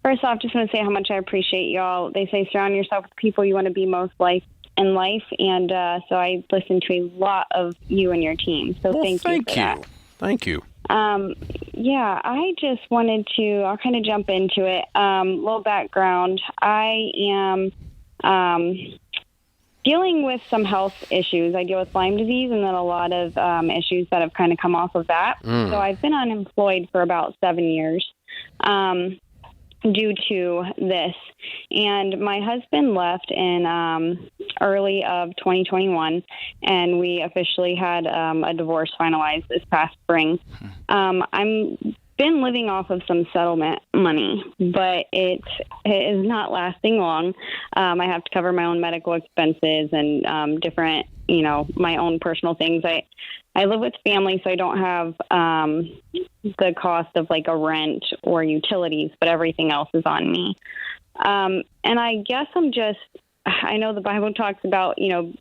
first off, just want to say how much I appreciate y'all. They say surround yourself with people you want to be most like in life, and so I listen to a lot of you and your team. So thank you for that. Thank you. Yeah, I just wanted to. I'll kind of jump into it. Little background. I am dealing with some health issues. I deal with Lyme disease, and then a lot of issues that have kind of come off of that. So I've been unemployed for about 7 years. Due to this. And my husband left in early of 2021, and we officially had a divorce finalized this past spring. I'm been living off of some settlement money, but it is not lasting long. I have to cover my own medical expenses and different, you know, my own personal things. I live with family, so I don't have the cost of like a rent or utilities, but everything else is on me. And I guess I know the Bible talks about, you know,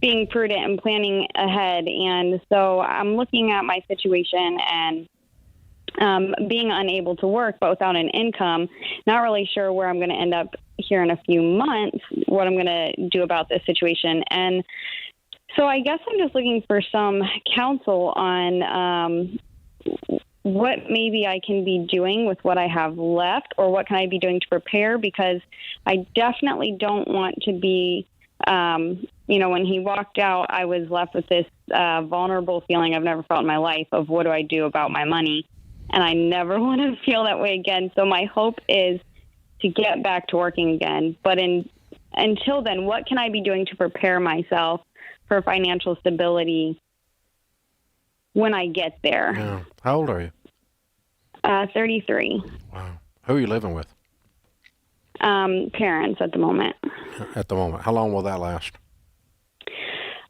being prudent and planning ahead. And so I'm looking at my situation and being unable to work, but without an income, not really sure where I'm going to end up here in a few months, what I'm going to do about this situation. And so I guess I'm just looking for some counsel on what maybe I can be doing with what I have left, or what can I be doing to prepare, because I definitely don't want to be, you know, when he walked out, I was left with this vulnerable feeling I've never felt in my life of what do I do about my money, and I never want to feel that way again. So my hope is to get back to working again. But until then, what can I be doing to prepare myself for financial stability when I get there? Yeah. How old are you? 33. Wow. Who are you living with? Parents at the moment. At the moment. How long will that last?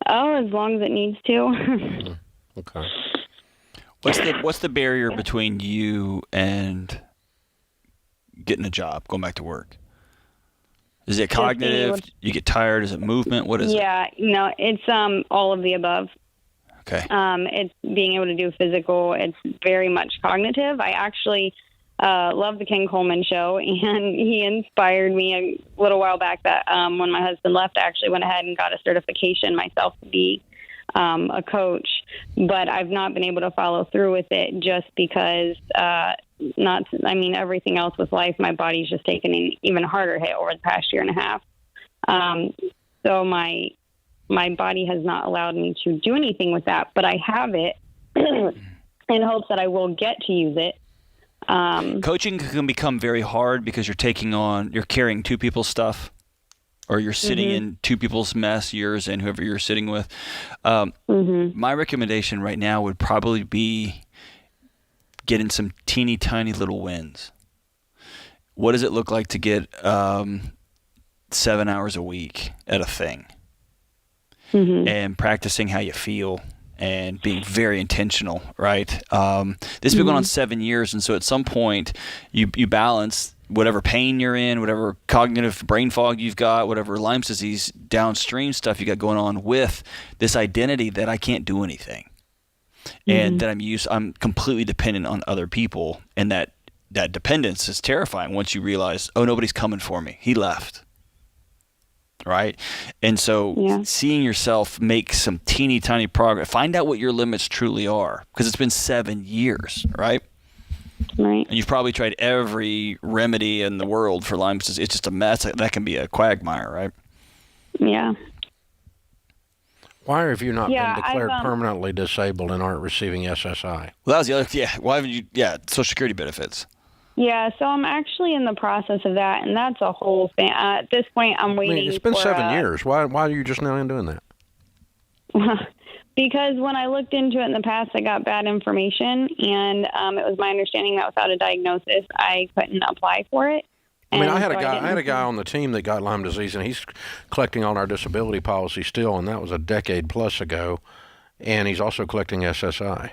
Oh, as long as it needs to. Okay. What's the barrier between you and getting a job, going back to work? Is it cognitive? You get tired? Is it movement? What is it? Yeah, no, it's all of the above. Okay. It's being able to do physical. It's very much cognitive. I actually love the Ken Coleman show, and he inspired me a little while back that when my husband left, I actually went ahead and got a certification myself to be a coach, but I've not been able to follow through with it just because, everything else with life, my body's just taken an even harder hit over the past year and a half. So my body has not allowed me to do anything with that, but I have it in hopes that I will get to use it. Coaching can become very hard because you're carrying two people's stuff, or you're sitting in two people's mess, yours and whoever you're sitting with. My recommendation right now would probably be getting some teeny tiny little wins. What does it look like to get 7 hours a week at a thing? And practicing how you feel and being very intentional, right? This has been going on 7 years, and so at some point you balance whatever pain you're in, whatever cognitive brain fog you've got, whatever Lyme's disease downstream stuff you got going on with this identity that I can't do anything. And that I'm completely dependent on other people, and that dependence is terrifying once you realize, oh, nobody's coming for me. He left. Right? And so seeing yourself make some teeny tiny progress, find out what your limits truly are, because it's been 7 years, right? Right. And you've probably tried every remedy in the world for Lyme's disease. It's just a mess. That can be a quagmire, right? Yeah. Why have you not been declared permanently disabled and aren't receiving SSI? Well, that was the other. Yeah. Why haven't you? Yeah. Social Security benefits. Yeah, so I'm actually in the process of that, and that's a whole thing. At this point, I'm waiting. It's been 7 years. Why are you just now doing that? Because when I looked into it in the past, I got bad information, and it was my understanding that without a diagnosis, I couldn't apply for it. I mean, I had a guy on the team that got Lyme disease, and he's collecting on our disability policy still, and that was a decade plus ago, and he's also collecting SSI.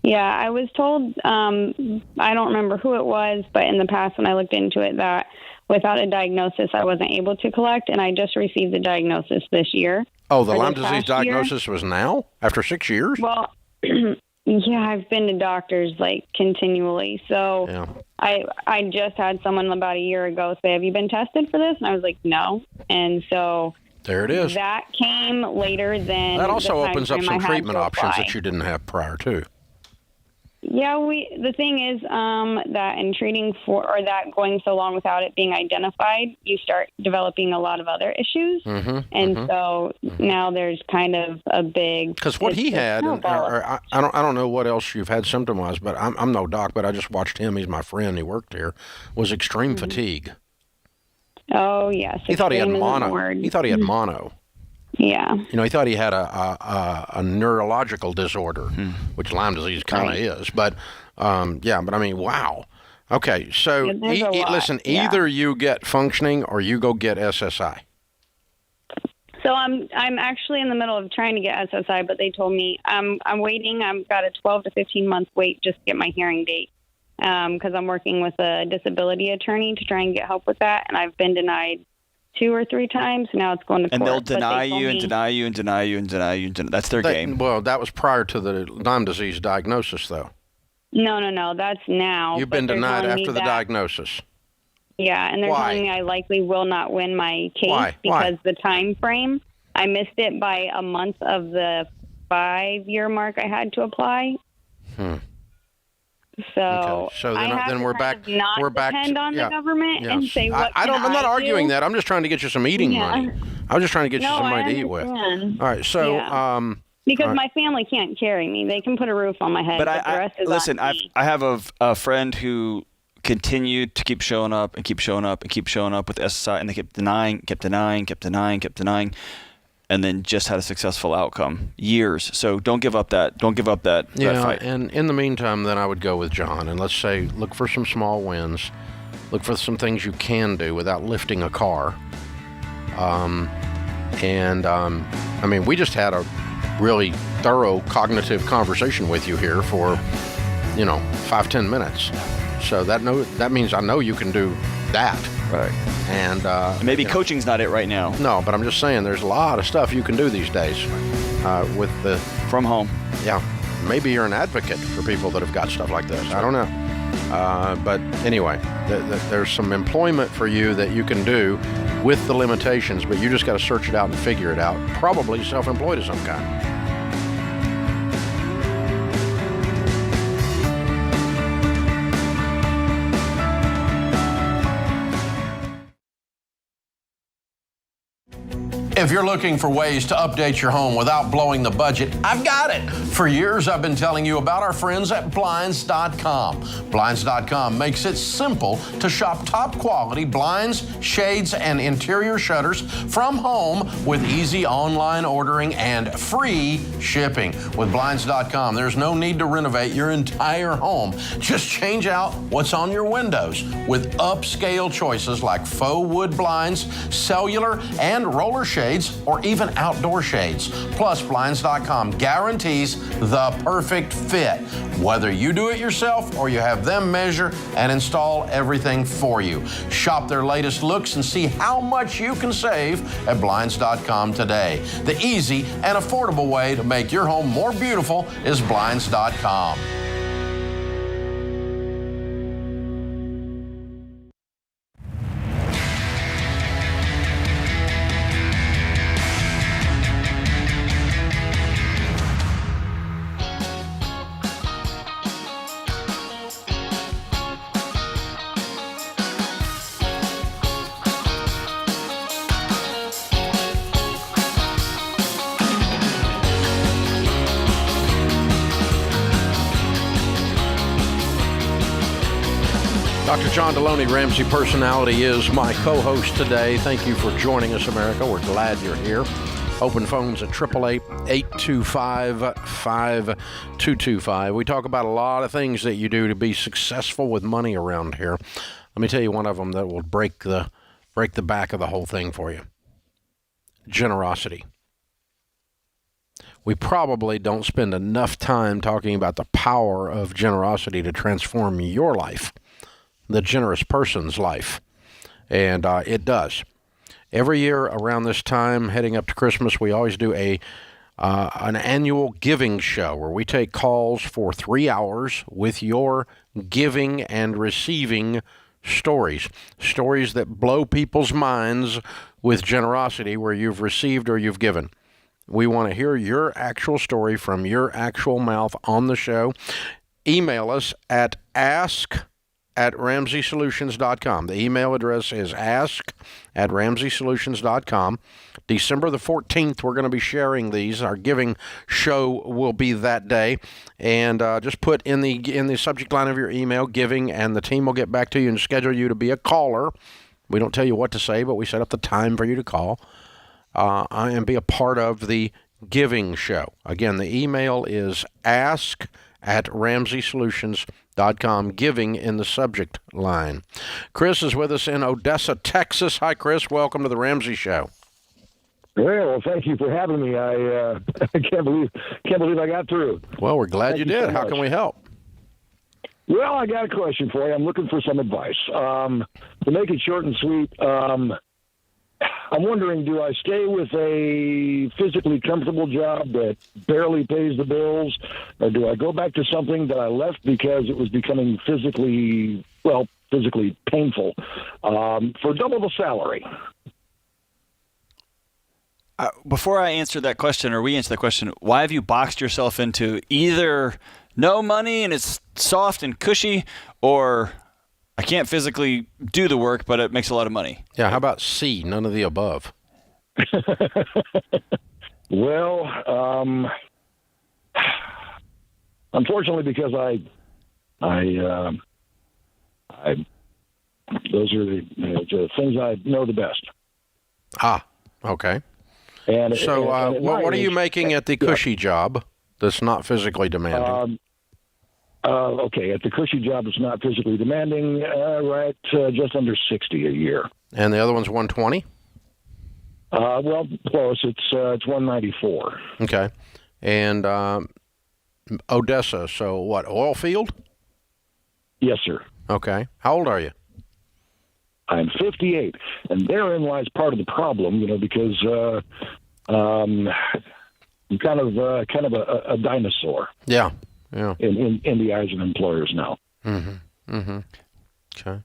Yeah, I was told, I don't remember who it was, but in the past when I looked into it, that without a diagnosis, I wasn't able to collect, and I just received the diagnosis this year. Oh, the Lyme disease diagnosis was now? After 6 years? Well, yeah, I've been to doctors, continually. So I just had someone about a year ago say, have you been tested for this? And I was like, no. And so there it is. That came later than that also opens up some treatment options that you didn't have prior to. Yeah, the thing is that in treating that going so long without it being identified, you start developing a lot of other issues. So now there's kind of a big... Because what he had, I don't know what else you've had symptom-wise, but I'm no doc, but I just watched him. He's my friend. He worked here. Was extreme fatigue. Oh, yes. He thought he had mono. Yeah. He thought he had a neurological disorder, which Lyme disease kind of is. But, but I mean, wow. Okay, so listen, either you get functioning or you go get SSI. So I'm actually in the middle of trying to get SSI, but they told me I'm waiting. I've got a 12 to 15 month wait just to get my hearing date because I'm working with a disability attorney to try and get help with that, and I've been denied 2 or 3 times. Now it's going to court. And they'll deny you and deny you and deny you and deny you. That's their game. Well, that was prior to the Lyme disease diagnosis, though. No. That's now. You've been denied after the diagnosis. Yeah, and they're telling me I likely will not win my case because the time frame, I missed it by a month of the 5-year mark I had to apply. So then we're back. We're back. Depend on the government and say what I'm not arguing that. I'm just trying to get you some eating money. I was just trying to get you some money to eat with. All right. So because my family can't carry me, they can put a roof on my head. But the rest is listen. on me. I have a friend who continued to keep showing up and keep showing up and keep showing up with SSI, and they kept denying, and then just had a successful outcome. Years. So don't give up that. Don't give up that fight. And in the meantime, then I would go with John, and let's say look for some small wins, look for some things you can do without lifting a car. I mean, we just had a really thorough cognitive conversation with you here for 5-10 minutes. So that means I know you can do that. Right. And maybe coaching's not it right now. No, but I'm just saying there's a lot of stuff you can do these days with the from home. Yeah. Maybe you're an advocate for people that have got stuff like this. I don't know. But anyway, there's some employment for you that you can do with the limitations, but you just got to search it out and figure it out. Probably self-employed of some kind. If you're looking for ways to update your home without blowing the budget, I've got it. For years, I've been telling you about our friends at Blinds.com. Blinds.com makes it simple to shop top quality blinds, shades, and interior shutters from home with easy online ordering and free shipping. With Blinds.com, there's no need to renovate your entire home. Just change out what's on your windows with upscale choices like faux wood blinds, cellular, and roller shades, or even outdoor shades. Plus, Blinds.com guarantees the perfect fit, whether you do it yourself or you have them measure and install everything for you. Shop their latest looks and see how much you can save at Blinds.com today. The easy and affordable way to make your home more beautiful is Blinds.com. Dr. John Deloney, Ramsey Personality, is my co-host today. Thank you for joining us, America. We're glad you're here. Open phones at 888-825-5225. We talk about a lot of things that you do to be successful with money around here. Let me tell you one of them that will break the back of the whole thing for you. Generosity. We probably don't spend enough time talking about the power of generosity to transform your life, the generous person's life. And it does. Every year around this time, heading up to Christmas, we always do an annual giving show where we take calls for 3 hours with your giving and receiving stories that blow people's minds with generosity where you've received or you've given. We want to hear your actual story from your actual mouth on the show. Email us at ask@RamseySolutions.com. The email address is ask@RamseySolutions.com. December the 14th, we're going to be sharing these. Our giving show will be that day. And just put in the subject line of your email, giving, and the team will get back to you and schedule you to be a caller. We don't tell you what to say, but we set up the time for you to call and be a part of the giving show. Again, the email is ask@RamseySolutions.com, giving in the subject line. Chris is with us in Odessa, Texas. Hi, Chris. Welcome to the Ramsey Show. Well, thank you for having me. I can't believe I got through. Well, we're glad you did. How can we help? Well, I got a question for you. I'm looking for some advice. To make it short and sweet, I'm wondering, do I stay with a physically comfortable job that barely pays the bills, or do I go back to something that I left because it was becoming physically painful for double the salary? Before I answer that question, or we answer that question, why have you boxed yourself into either no money and it's soft and cushy, or I can't physically do the work, but it makes a lot of money? Yeah, how about C, none of the above? Well, unfortunately, because I those are the things I know the best. Ah, okay. And so, what are you making at the cushy job that's not physically demanding? Okay, at the cushy job that's not physically demanding, just under $60 a year. And the other one's 120? Well, close. It's 194. Okay. And Odessa, so what, oil field? Yes, sir. Okay. How old are you? I'm 58, and therein lies part of the problem, because I'm kind of a dinosaur. Yeah. In the eyes of employers now. Mm-hmm. Mm-hmm. Okay.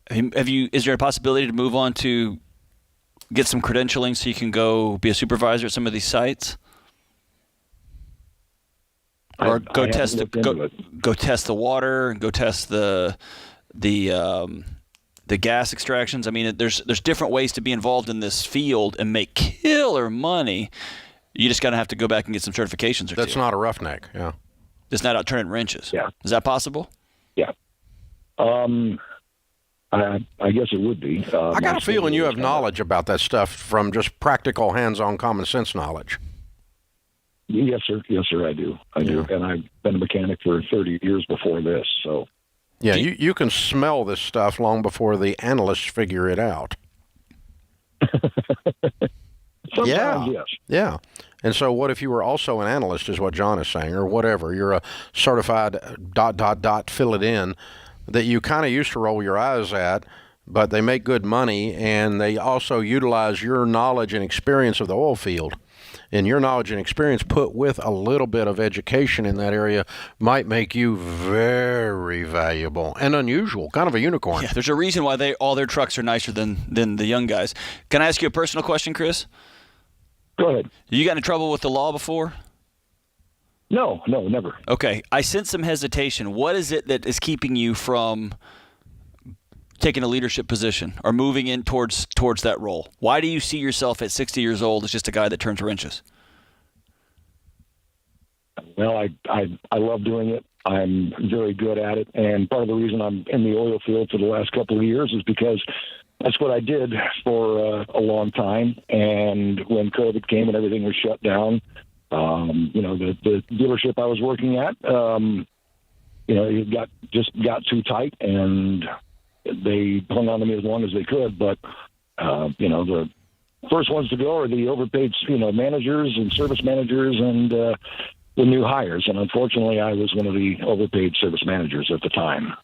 Is there a possibility to move on to get some credentialing so you can go be a supervisor at some of these sites? Or go test the water and go test the gas extractions. I mean, there's different ways to be involved in this field and make killer money. You just gotta have to go back and get some certifications or That's two. not a roughneck. Yeah. Just not out turning wrenches. Yeah. Is that possible? Yeah. I guess it would be. I got a feeling you have knowledge about that stuff from just practical, hands-on, common sense knowledge. Yes, sir. Yes, sir. I do. And I've been a mechanic for 30 years before this. So. Yeah, you can smell this stuff long before the analysts figure it out. Sometimes, yes. Yeah. And so what if you were also an analyst is what John is saying, or whatever. You're a certified ... fill it in that you kind of used to roll your eyes at, but they make good money, and they also utilize your knowledge and experience of the oil field. And your knowledge and experience put with a little bit of education in that area might make you very valuable and unusual, kind of a unicorn. Yeah, there's a reason why all their trucks are nicer than the young guys. Can I ask you a personal question, Chris? Go ahead. You got in trouble with the law before? No, never. Okay. I sense some hesitation. What is it that is keeping you from taking a leadership position or moving in towards that role? Why do you see yourself at 60 years old as just a guy that turns wrenches? Well, I love doing it. I'm very good at it. And part of the reason I'm in the oil field for the last couple of years is because that's what I did for a long time. And when COVID came and everything was shut down, the dealership I was working at, it got too tight, and they hung on to me as long as they could. But, the first ones to go are the overpaid, managers and service managers and the new hires. And unfortunately, I was one of the overpaid service managers at the time.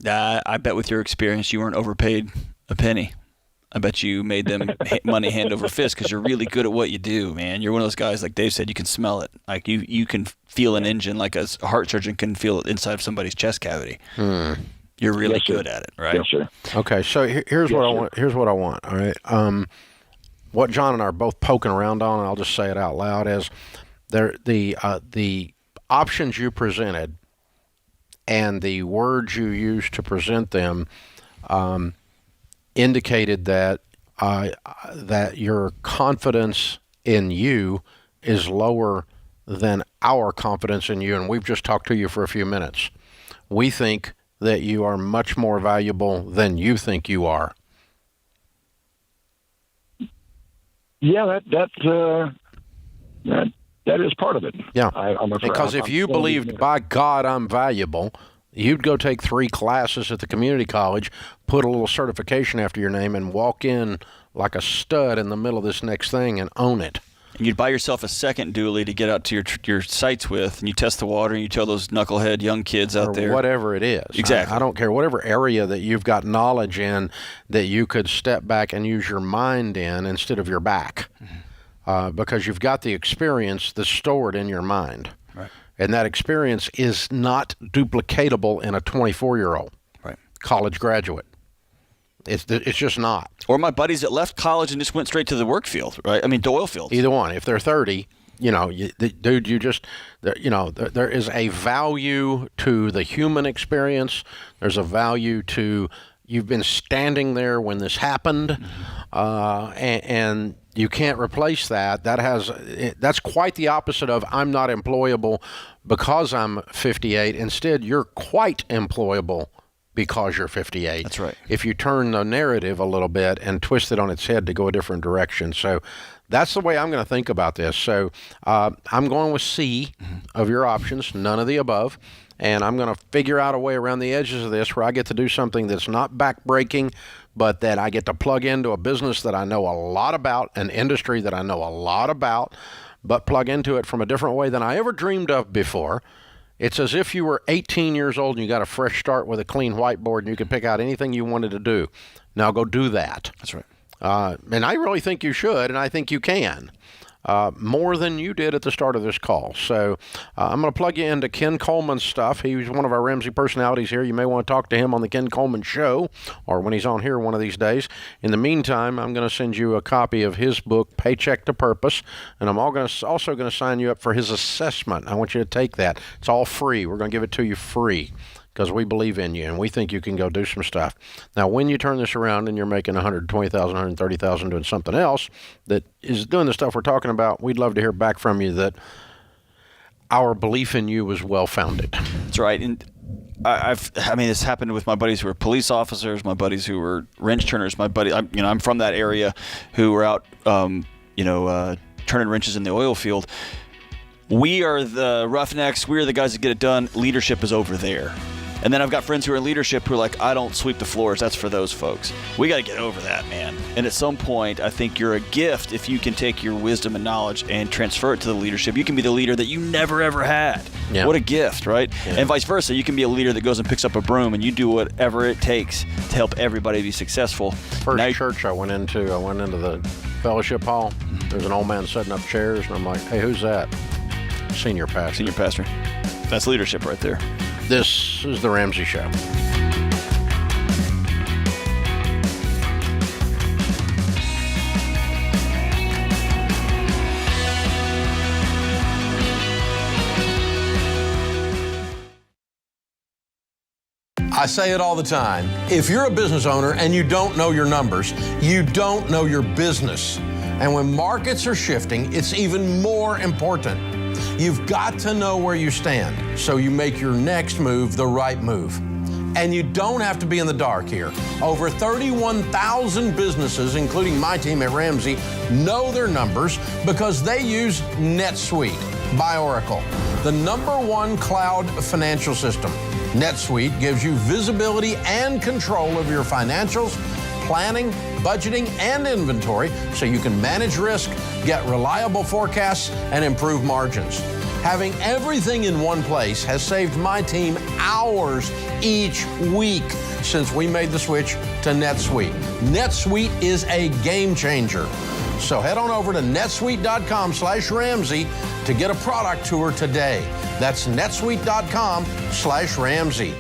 I bet with your experience, you weren't overpaid a penny. I bet you made them money hand over fist because you're really good at what you do, man. You're one of those guys, like Dave said, you can smell it. Like you can feel an engine like a heart surgeon can feel it inside of somebody's chest cavity. You're really good at it, right? Yes, sir. Okay, so here's what I want. Here's what I want. All right. What John and I are both poking around on, and I'll just say it out loud, is the options you presented and the words you used to present them indicated that your confidence in you is lower than our confidence in you, and we've just talked to you for a few minutes. We think that you are much more valuable than you think you are. Yeah, that is part of it. Yeah, I'm afraid. Because if you believed, by God, I'm valuable, you'd go take 3 classes at the community college, put a little certification after your name, and walk in like a stud in the middle of this next thing and own it. And you'd buy yourself a second dually to get out to your sites with, and you test the water, and you tell those knucklehead young kids out there. Or whatever it is. Exactly. I don't care. Whatever area that you've got knowledge in that you could step back and use your mind in instead of your back. Because you've got the experience that's stored in your mind. Right. And that experience is not duplicatable in a 24-year-old college graduate. It's just not. Or my buddies that left college and just went straight to the work field, right? I mean, the oil field. Either one. If they're 30, there is a value to the human experience. There's a value to you've been standing there when this happened, and you can't replace that. That's quite the opposite of I'm not employable because I'm 58. Instead, you're quite employable because you're 58. That's right. If you turn the narrative a little bit and twist it on its head to go a different direction. So that's the way I'm going to think about this. So I'm going with C of your options, none of the above. And I'm going to figure out a way around the edges of this where I get to do something that's not backbreaking, but that I get to plug into a business that I know a lot about, an industry that I know a lot about, but plug into it from a different way than I ever dreamed of before. It's as if you were 18 years old and you got a fresh start with a clean whiteboard and you could pick out anything you wanted to do. Now go do that. That's right. And I really think you should, and I think you can. more than you did at the start of this call. So I'm going to plug you into Ken Coleman's stuff. He's one of our Ramsey personalities here. You may want to talk to him on the Ken Coleman Show or when he's on here one of these days. In the meantime, I'm going to send you a copy of his book, Paycheck to Purpose, and I'm also going to sign you up for his assessment. I want you to take that. It's all free. We're going to give it to you free, because we believe in you and we think you can go do some stuff. Now, when you turn this around and you're making $120,000, $130,000 doing something else that is doing the stuff we're talking about, we'd love to hear back from you that our belief in you was well-founded. That's right. And I mean, this happened with my buddies who were police officers, my buddies who were wrench turners, I'm from that area, who were out, turning wrenches in the oil field. We are the roughnecks. We are the guys that get it done. Leadership is over there. And then I've got friends who are in leadership who are like, I don't sweep the floors. That's for those folks. We got to get over that, man. And at some point, I think you're a gift if you can take your wisdom and knowledge and transfer it to the leadership. You can be the leader that you never, ever had. Yeah. What a gift, right? Yeah. And vice versa. You can be a leader that goes and picks up a broom and you do whatever it takes to help everybody be successful. First church I went into the fellowship hall. There's an old man setting up chairs, and I'm like, hey, who's that? Senior pastor. That's leadership right there. This is the Ramsey Show. I say it all the time. If you're a business owner and you don't know your numbers, you don't know your business. And when markets are shifting, it's even more important. You've got to know where you stand so you make your next move the right move. And you don't have to be in the dark here. Over 31,000 businesses, including my team at Ramsey, know their numbers because they use NetSuite by Oracle, the #1 cloud financial system. NetSuite gives you visibility and control of your financials, planning, budgeting, and inventory so you can manage risk, get reliable forecasts, and improve margins. Having everything in one place has saved my team hours each week since we made the switch to NetSuite. NetSuite is a game changer. So head on over to netsuite.com/Ramsey to get a product tour today. That's netsuite.com/Ramsey.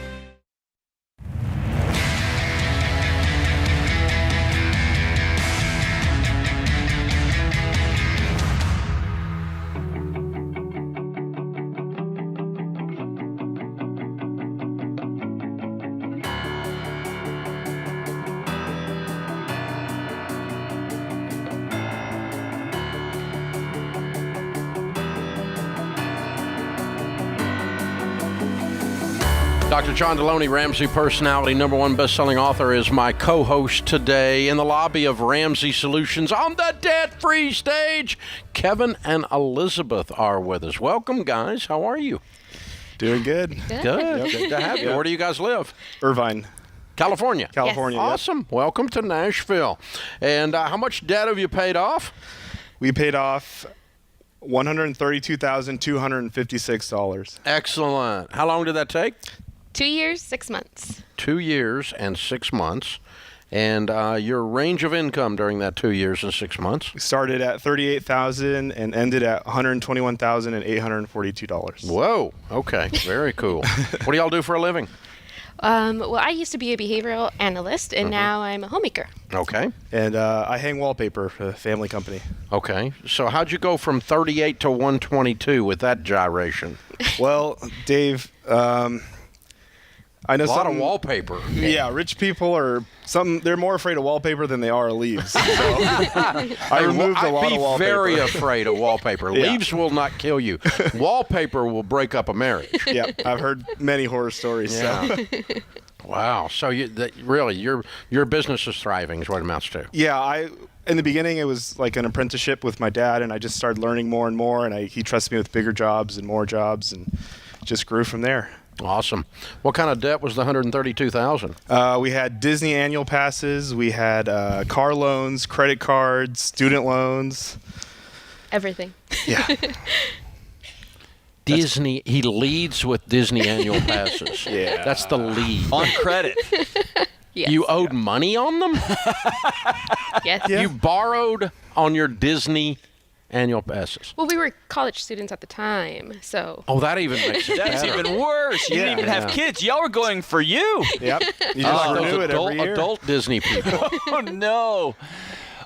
Dr. John Deloney, Ramsey personality, #1 best-selling author, is my co-host today in the lobby of Ramsey Solutions on the debt-free stage. Kevin and Elizabeth are with us. Welcome, guys. How are you? Doing good. Good. Good to have you. Where do you guys live? Irvine. California. California. Yes. Awesome. Welcome to Nashville. And how much debt have you paid off? We paid off $132,256. Excellent. How long did that take? 2 years, 6 months. 2 years and 6 months. And your range of income during that 2 years and 6 months? We started at $38,000 and ended at $121,842. Whoa. Okay. Very cool. What do y'all do for a living? Well, I used to be a behavioral analyst, and now I'm a homemaker. Okay. And I hang wallpaper for a family company. Okay. So how'd you go from 38 to 122 with that gyration? Well, Dave, I know a lot of wallpaper. Yeah, rich people they're more afraid of wallpaper than they are of leaves. So I removed a lot of wallpaper. I'd be very afraid of wallpaper. Yeah. Leaves will not kill you. Wallpaper will break up a marriage. Yeah, I've heard many horror stories. Yeah. So. Wow. So really, your business is thriving is what it amounts to. Yeah, in the beginning, it was like an apprenticeship with my dad, and I just started learning more and more, and he trusted me with bigger jobs and more jobs, and just grew from there. Awesome. What kind of debt was the $132,000? We had Disney annual passes. We had car loans, credit cards, student loans. Everything. Yeah. Disney. He leads with Disney annual passes. Yeah. That's the lead. On credit. Yes. You owed money on them? Yes. Yeah. You borrowed on your Disney annual S's. Well, we were college students at the time, so. Oh, that even makes it That's better. even worse. You didn't even have kids. Y'all were going for you. Yep. You just renew it every year. Adult Disney people. Oh, no.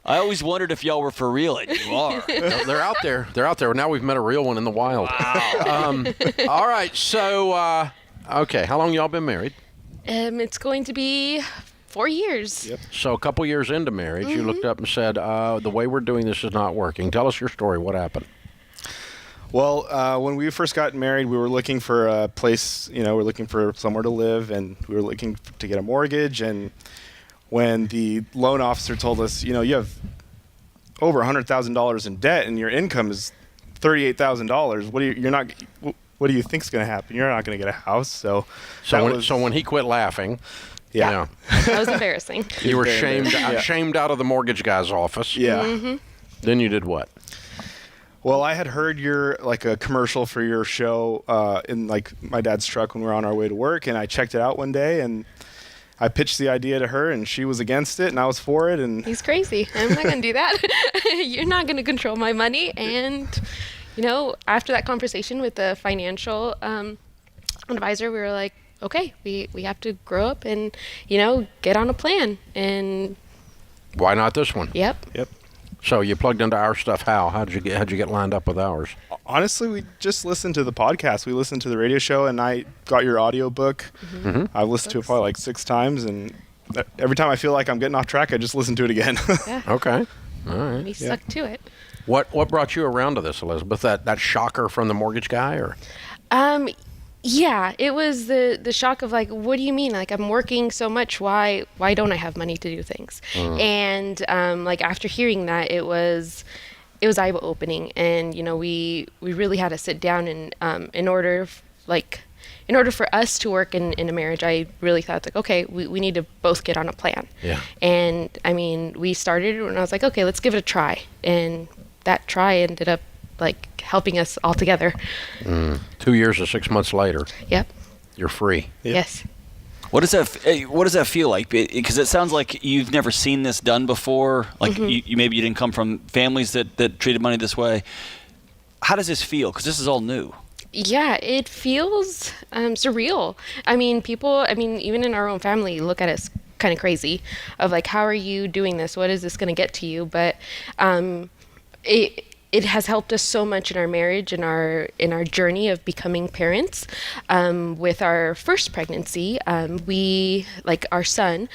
I always wondered if y'all were for real, and you are. No, they're out there. They're out there. Now we've met a real one in the wild. Wow. All right. So, okay. How long y'all been married? It's going to be 4 years. Yep. So a couple years into marriage, you looked up and said, the way we're doing this is not working. Tell us your story. What happened? Well, when we first got married, we were looking for a place, we're looking for somewhere to live, and we were looking to get a mortgage. And when the loan officer told us, you have over $100,000 in debt and your income is $38,000, what do you think's going to happen? You're not going to get a house. So when he quit laughing, yeah. That was embarrassing. You were shamed out of the mortgage guy's office. Yeah. Mm-hmm. Then you did what? Well, I had heard a commercial for your show in my dad's truck when we were on our way to work, and I checked it out one day, and I pitched the idea to her, and she was against it, and I was for it. And he's crazy. I'm not going to do that. You're not going to control my money. And, after that conversation with the financial advisor, we were like, okay, we have to grow up and, get on a plan. And why not this one? Yep. So you plugged into our stuff. How'd you get lined up with ours? Honestly, we just listened to the podcast. We listened to the radio show, and I got your audio book. Mm-hmm. I've listened to it probably 6 times, and every time I feel like I'm getting off track, I just listen to it again. Yeah. Okay. All right. We stuck to it. What brought you around to this, Elizabeth? That shocker from the mortgage guy, or? Yeah, it was the shock of what do you mean? I'm working so much. Why don't I have money to do things? And after hearing that, it was eye-opening, and we really had to sit down and in order for us to work in a marriage, I really thought okay, we need to both get on a plan. Yeah. And I mean, we started and I was like, okay, let's give it a try, and that try ended up helping us all together. 2 years and 6 months later. Yep. You're free. Yep. Yes. What does that feel like? Because it sounds like you've never seen this done before. You maybe you didn't come from families that treated money this way. How does this feel? Because this is all new. Yeah, it feels surreal. I mean, even in our own family, look at us kind of crazy of how are you doing this? What is this going to get to you? But it has helped us so much in our marriage, in our journey of becoming parents. With our first pregnancy, our son,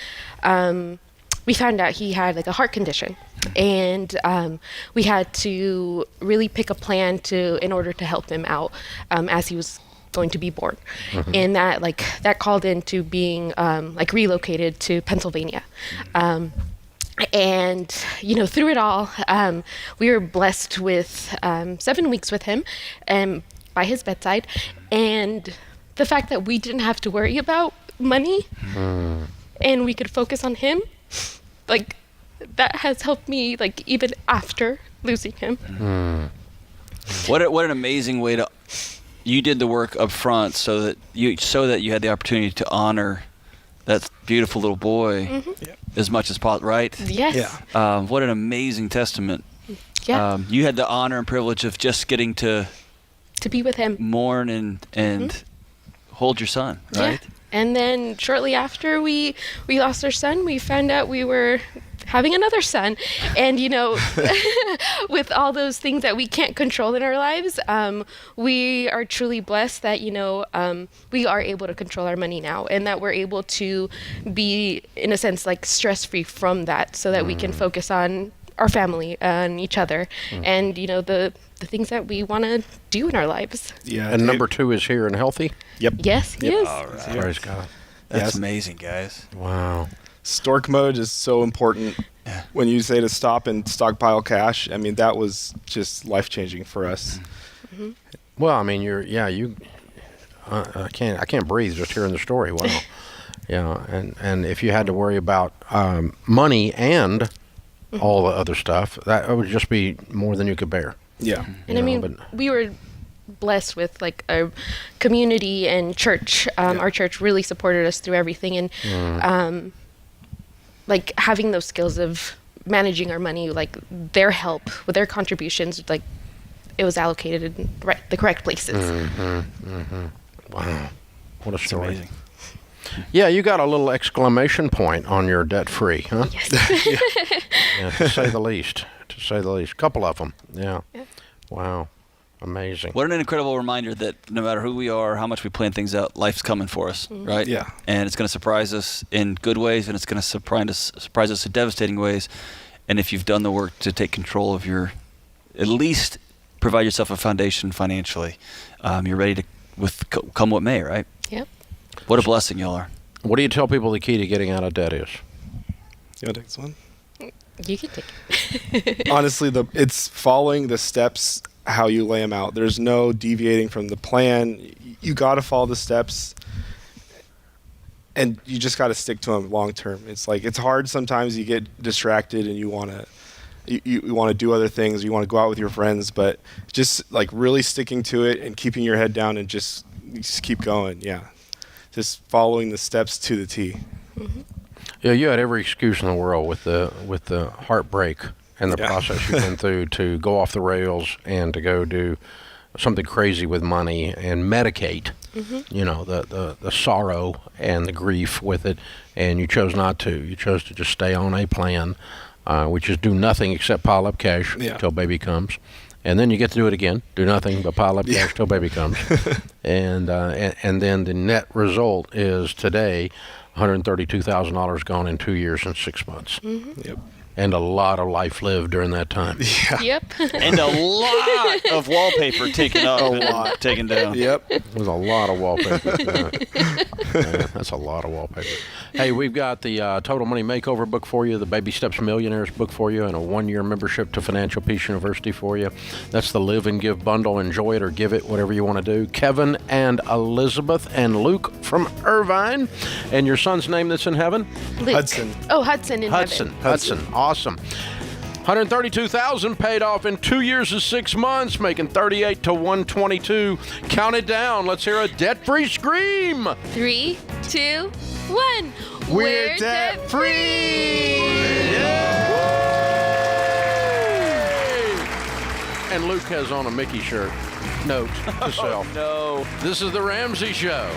we found out he had a heart condition, and we had to really pick a plan in order to help him out as he was going to be born. And that called into being relocated to Pennsylvania. And through it all, we were blessed with 7 weeks with him by his bedside, and the fact that we didn't have to worry about money and we could focus on him, that has helped me even after losing him. What an amazing way to you did the work up front so that you had the opportunity to honor that beautiful little boy as much as possible, right? Yes. Yeah. What an amazing testament. Yeah. You had the honor and privilege of just getting to be with him, mourn and hold your son, right? Yeah. And then shortly after we lost our son, we found out we were having another son. And, with all those things that we can't control in our lives, we are truly blessed that, we are able to control our money now, and that we're able to be, in a sense, stress-free from that, so that we can focus on our family and each other and, the things that we want to do in our lives. Yeah. And number 2 is here and healthy? Yep. Yes, he is. All right. Praise God. That's amazing, guys. Wow. Stork mode is so important. When you say to stop and stockpile cash, I mean, that was just life-changing for us. Well, I mean, I can't breathe just hearing the story. Wow. And if you had to worry about money and all the other stuff, that would just be more than you could bear. Yeah. And we were blessed with a community and church. Our church really supported us through everything, and having those skills of managing our money, like their help with their contributions, like it was allocated in the correct places. Wow, what a story! Amazing. Yeah, you got a little exclamation point on your debt-free, huh? Yes. Yeah, to say the least. To say the least. A couple of them. Yeah. Wow. Amazing. What an incredible reminder that no matter who we are, how much we plan things out, life's coming for us, right? Yeah. And it's going to surprise us in good ways, and it's going to surprise us in devastating ways. And if you've done the work to take control of your, at least provide yourself a foundation financially, you're ready to come what may, right? Yep. What a blessing y'all are. What do you tell people the key to getting out of debt is? You want to take this one? You can take it. Honestly, it's following the steps how you lay them out. There's no deviating from the plan. You got to follow the steps, and you just got to stick to them long term. It's like it's hard sometimes. You get distracted and you want to do other things. You want to go out with your friends, but just like really sticking to it and keeping your head down and just keep going. Yeah, just following the steps to the T. Mm-hmm. Yeah, you had every excuse in the world with the heartbreak and the process you've been through to go off the rails and to go do something crazy with money and medicate, you know, the sorrow and the grief with it, and you chose not to. You chose to just stay on a plan, which is do nothing except pile up cash till baby comes. And then you get to do it again, do nothing but pile up cash till baby comes. and then the net result is today $132,000 gone in 2 years and 6 months. Yep. And a lot of life lived during that time. Yeah. Yep. And a lot of wallpaper taken up and taken down. Yep. There's a lot of wallpaper. That's a lot of wallpaper. Hey, we've got the Total Money Makeover book for you, the Baby Steps Millionaires book for you, and a 1-year membership to Financial Peace University for you. That's the Live and Give bundle. Enjoy it or give it, whatever you want to do. Kevin and Elizabeth and Luke from Irvine. And your son's name that's in heaven? Luke. Hudson. Oh, Hudson in heaven. Hudson. Awesome. $132,000 paid off in 2 years and 6 months, making $38,000 to $122,000. Count it down. Let's hear a debt-free scream. 3, 2, 1. We're debt-free. And Luke has on a Mickey shirt. Note to self. No. This is the Ramsey Show.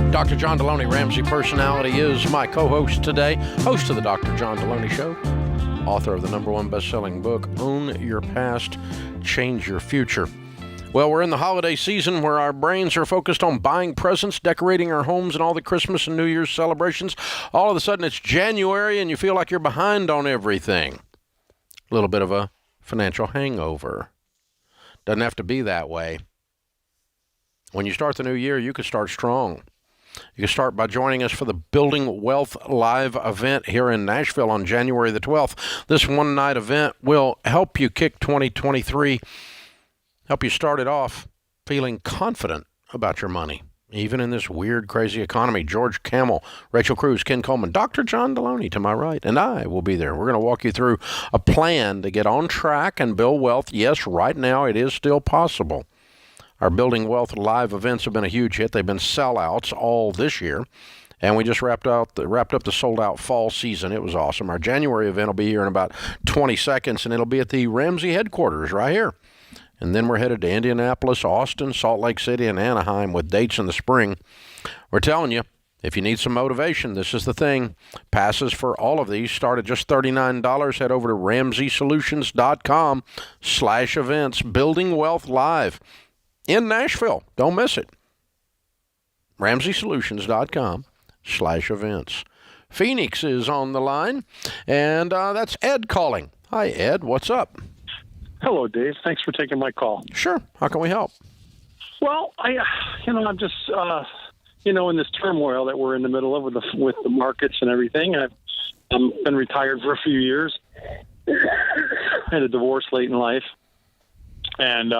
Dr. John Deloney, Ramsey Personality, is my co-host today, host of the Dr. John Deloney Show, author of the #1 best-selling book, Own Your Past, Change Your Future. Well, we're in the holiday season where our brains are focused on buying presents, decorating our homes, and all the Christmas and New Year's celebrations. All of a sudden, it's January, and you feel like you're behind on everything. A little bit of a financial hangover. Doesn't have to be that way. When you start the new year, you could start strong. You can start by joining us for the Building Wealth Live event here in Nashville on January the 12th. This one-night event will help you kick 2023, help you start it off feeling confident about your money, even in this weird, crazy economy. George Camel, Rachel Cruz, Ken Coleman, Dr. John Deloney to my right, and I will be there. We're going to walk you through a plan to get on track and build wealth. Yes, right now it is still possible. Our Building Wealth Live events have been a huge hit. They've been sellouts all this year, and we just wrapped up the sold-out fall season. It was awesome. Our January event will be here in about 20 seconds, and it'll be at the Ramsey headquarters right here. And then we're headed to Indianapolis, Austin, Salt Lake City, and Anaheim with dates in the spring. We're telling you, if you need some motivation, this is the thing. Passes for all of these start at just $39. Head over to RamseySolutions.com/events. Building Wealth Live in Nashville. Don't miss it. RamseySolutions.com/events. Phoenix is on the line, and that's Ed calling. Hi, Ed. What's up? Hello, Dave. Thanks for taking my call. Sure. How can we help? Well, I'm just, in this turmoil that we're in the middle of with the markets and everything. I've been retired for a few years. Had a divorce late in life, and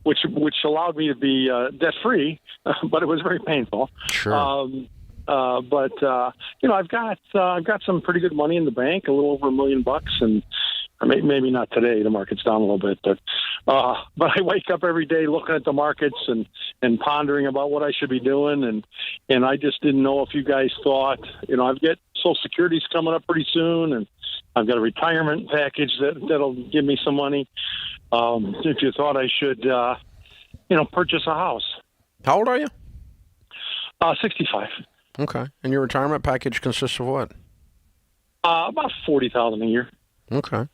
which allowed me to be debt free, but it was very painful. Sure. I've got some pretty good money in the bank, a little over $1 million, and maybe not today. The market's down a little bit, but I wake up every day looking at the markets and pondering about what I should be doing, and I just didn't know if you guys thought, I've got Social Security's coming up pretty soon, and I've got a retirement package that'll give me some money. If you thought I should, purchase a house. How old are you? 65. Okay. And your retirement package consists of what? About $40,000 a year. Okay.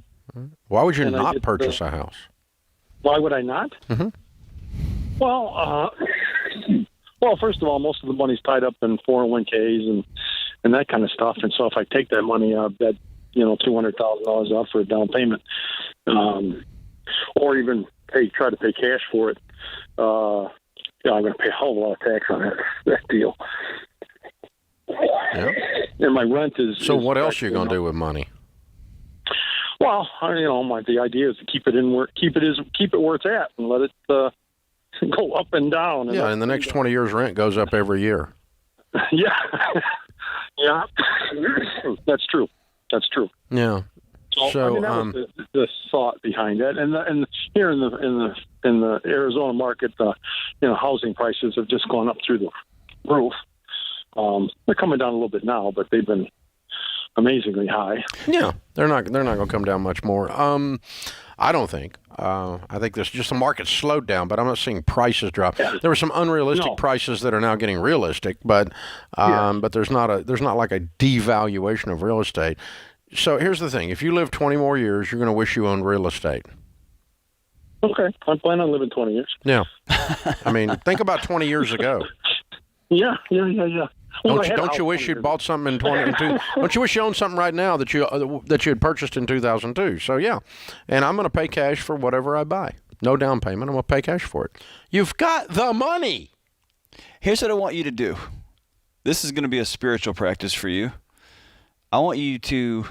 Why would you not purchase a house? Why would I not? Mm-hmm. Well, first of all, most of the money's tied up in 401ks and that kind of stuff. And so if I take that money out, that $200,000 out for a down payment, or even try to pay cash for it, I'm going to pay a hell of a lot of tax on that deal. Yeah. And my rent is. So what else are you going to do with money? Well, the idea is to keep it where it's at and let it go up and down. And in the next 20 years, rent goes up every year. Yeah, yeah, that's true. Yeah. So that was the thought behind it, and here in the Arizona market, housing prices have just gone up through the roof. They're coming down a little bit now, but they've been amazingly high. Yeah, they're not going to come down much more. I don't think. I think there's just the market slowed down, but I'm not seeing prices drop. Yeah. There were some unrealistic prices that are now getting realistic, but there's not like a devaluation of real estate. So here's the thing: if you live 20 more years, you're going to wish you owned real estate. Okay, I'm planning on living 20 years. Yeah, I mean, think about 20 years ago. Yeah. Don't you wish you'd bought something in 2022? Don't you wish you owned something right now that you had purchased in 2002? So yeah, and I'm going to pay cash for whatever I buy. No down payment. I'm going to pay cash for it. You've got the money. Here's what I want you to do. This is going to be a spiritual practice for you. I want you to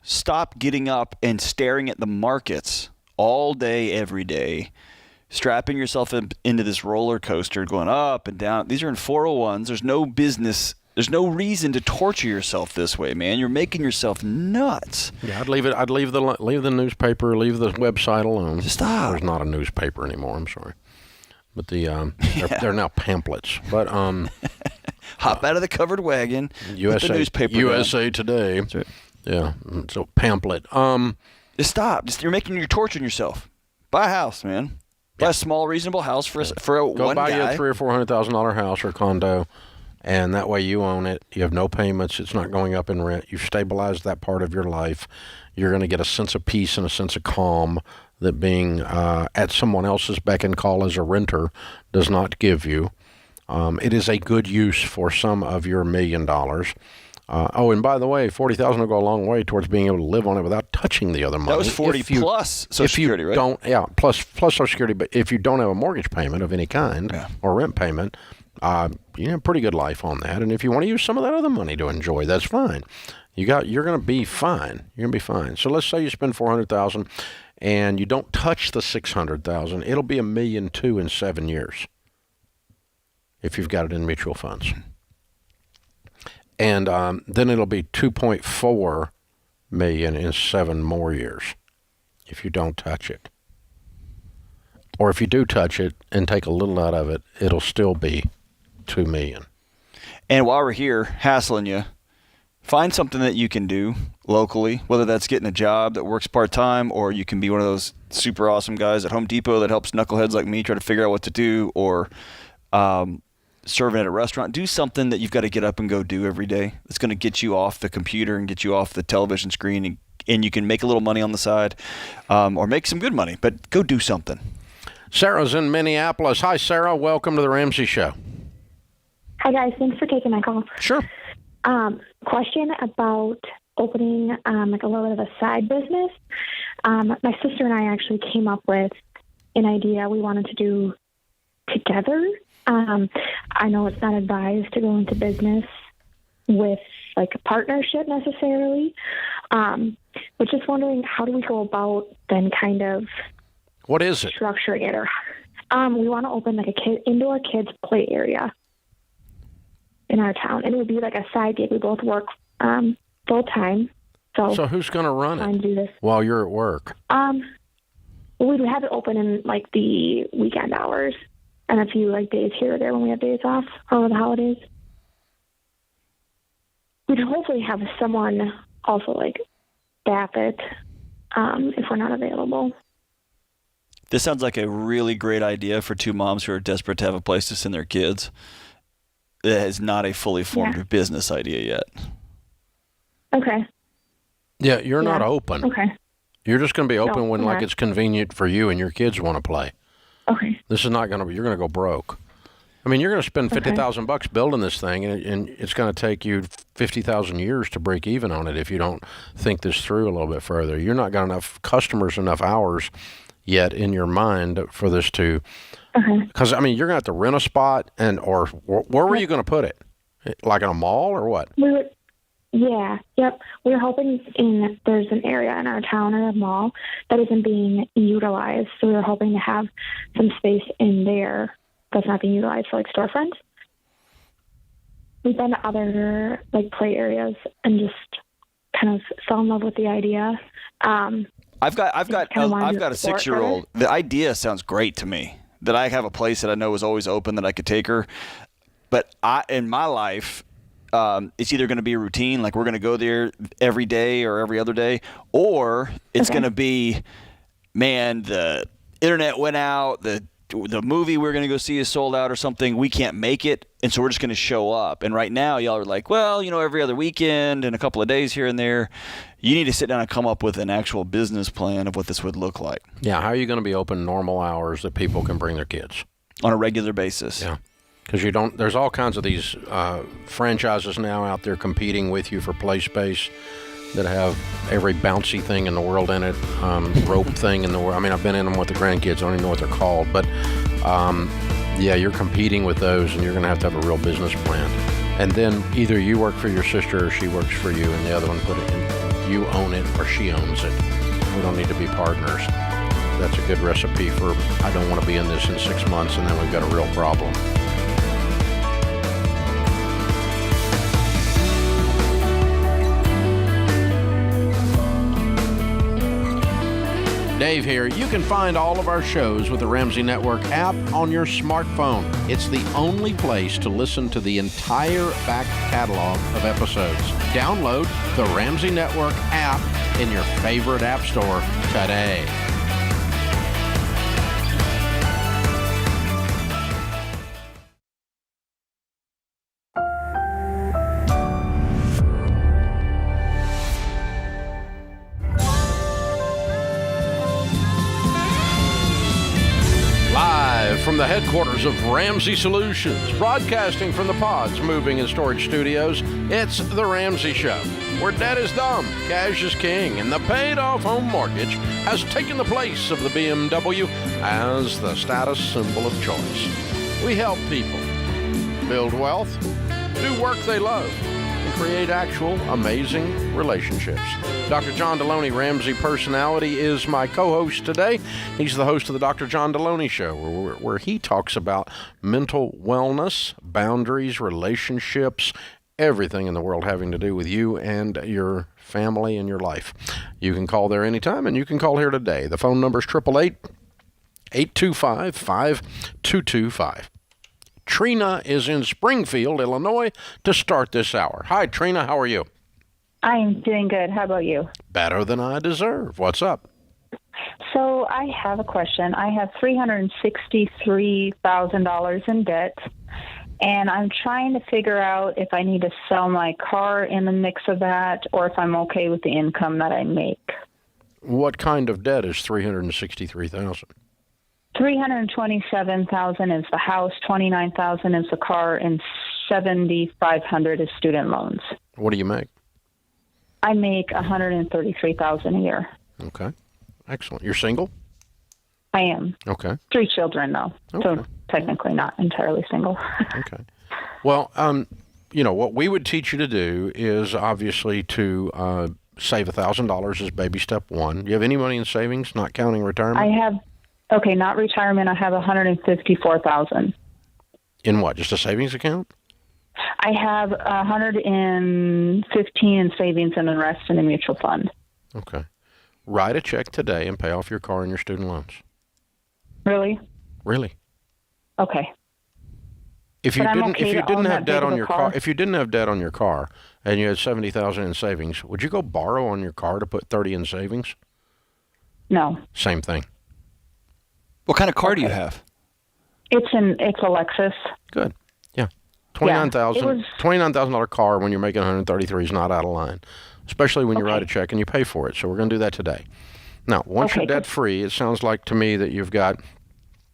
stop getting up and staring at the markets all day, every day, strapping yourself into this roller coaster going up and down. These are in 401s. There's no business. There's no reason to torture yourself this way, man. You're making yourself nuts. Yeah, I'd leave it. I'd leave the newspaper, leave the website alone. Stop. There's not a newspaper anymore. I'm sorry, but they're now pamphlets. But hop out of the covered wagon. USA the newspaper. USA Today. That's right. Yeah. So pamphlet. Just stop. You're torturing yourself. Buy a house, man. Buy a small, reasonable house for one guy. Go buy you a $300,000 or $400,000 house or condo, and that way you own it. You have no payments. It's not going up in rent. You've stabilized that part of your life. You're going to get a sense of peace and a sense of calm that being at someone else's beck and call as a renter does not give you. It is a good use for some of your $1 million. And by the way, $40,000 will go a long way towards being able to live on it without touching the other money. That was 40 plus Social Security, right? Plus Social Security. But if you don't have a mortgage payment of any kind or rent payment, you have a pretty good life on that. And if you want to use some of that other money to enjoy, that's fine. You're going to be fine. You're going to be fine. So let's say you spend $400,000 and you don't touch the $600,000. It'll be $1.2 million in 7 years if you've got it in mutual funds. And then it'll be $2.4 million in 7 more years if you don't touch it. Or if you do touch it and take a little out of it, it'll still be $2 million. And while we're here hassling you, find something that you can do locally, whether that's getting a job that works part-time, or you can be one of those super awesome guys at Home Depot that helps knuckleheads like me try to figure out what to do, or serving at a restaurant. Do something that you've got to get up and go do every day. It's going to get you off the computer and get you off the television screen, and you can make a little money on the side, or make some good money, but go do something. Sarah's in Minneapolis. Hi, Sarah. Welcome to the Ramsey Show. Hi, guys. Thanks for taking my call. Sure. Question about opening like a little bit of a side business. My sister and I actually came up with an idea we wanted to do together. I know it's not advised to go into business with like a partnership necessarily, but just wondering, how do we go about then kind of what is it? Structuring it? Or we want to open like indoor kids play area in our town. It would be like a side gig. We both work full time. So who's going to run it do this while you're at work? We'd have it open in like the weekend hours and a few like days here or there when we have days off over the holidays. We'd hopefully have someone also like staff it if we're not available. This sounds like a really great idea for two moms who are desperate to have a place to send their kids. It is not a fully formed business idea yet. Okay. Yeah, you're not open. Okay. You're just going to be open when like not. it's convenient for you and your kids want to play. Okay. This is not going to be, you're going to go broke. I mean, you're going to spend $50,000 building this thing, and it's going to take you 50,000 years to break even on it if you don't think this through a little bit further. You're not got enough customers, enough hours yet in your mind for this to, because I mean, you're going to have to rent a spot, or where were you going to put it? Like in a mall or what? We're hoping there's an area in our town or a mall that isn't being utilized, so we're hoping to have some space in there that's not being utilized for like storefronts. We've been to other like play areas and just kind of fell in love with the idea. I've got a 6-year-old. The idea sounds great to me. That I have a place that I know is always open that I could take her. But in my life, it's either going to be a routine, like we're going to go there every day or every other day, or it's going to be, man, the internet went out, the movie we're going to go see is sold out or something. We can't make it, and so we're just going to show up. And right now, y'all are like, well, every other weekend and a couple of days here and there. You need to sit down and come up with an actual business plan of what this would look like. Yeah, how are you going to be open normal hours that people can bring their kids? On a regular basis. Yeah. Because there's all kinds of these franchises now out there competing with you for play space that have every bouncy thing in the world in it, rope thing in the world. I mean, I've been in them with the grandkids. I don't even know what they're called. But, you're competing with those, and you're going to have a real business plan. And then either you work for your sister or she works for you, and the other one put it in. You own it or she owns it. We don't need to be partners. That's a good recipe for, I don't want to be in this in 6 months, and then we've got a real problem. Dave here. You can find all of our shows with the Ramsey Network app on your smartphone. It's the only place to listen to the entire back catalog of episodes. Download the Ramsey Network app in your favorite app store today. From the headquarters of Ramsey Solutions, broadcasting from the Pods Moving and Storage Studios, it's The Ramsey Show, where debt is dumb, cash is king, and the paid-off home mortgage has taken the place of the BMW as the status symbol of choice. We help people build wealth, do work they love, and create actual amazing relationships. Dr. John Deloney, Ramsey Personality, is my co-host today. He's the host of the Dr. John Deloney Show, where he talks about mental wellness, boundaries, relationships, everything in the world having to do with you and your family and your life. You can call there anytime, and you can call here today. The phone number is 888-825-5225. Trina is in Springfield, Illinois, to start this hour. Hi, Trina. How are you? I'm doing good. How about you? Better than I deserve. What's up? So I have a question. I have $363,000 in debt, and I'm trying to figure out if I need to sell my car in the mix of that or if I'm okay with the income that I make. What kind of debt is $363,000? $327,000 is the house, $29,000 is the car, and $7,500 is student loans. What do you make? I make $133,000 a year. Okay. Excellent. You're single? I am. Okay. 3 children, though. So technically not entirely single. Okay. Well, what we would teach you to do is obviously to save $1,000 as baby step 1. Do you have any money in savings, not counting retirement? I have, not retirement. I have $154,000. In what? Just a savings account? I have $115 in savings and the rest in a mutual fund. Okay. Write a check today and pay off your car and your student loans. Really? Really? Okay. If you didn't have debt on your car, if you didn't have debt on your car and you had $70,000 in savings, would you go borrow on your car to put $30,000 in savings? No. Same thing. What kind of car do you have? It's a Lexus. Good. Yeah. $29,000 car when you're making $133 is not out of line, especially when you write a check and you pay for it. So we're going to do that today. Now, once you're debt free, it sounds like to me that you've got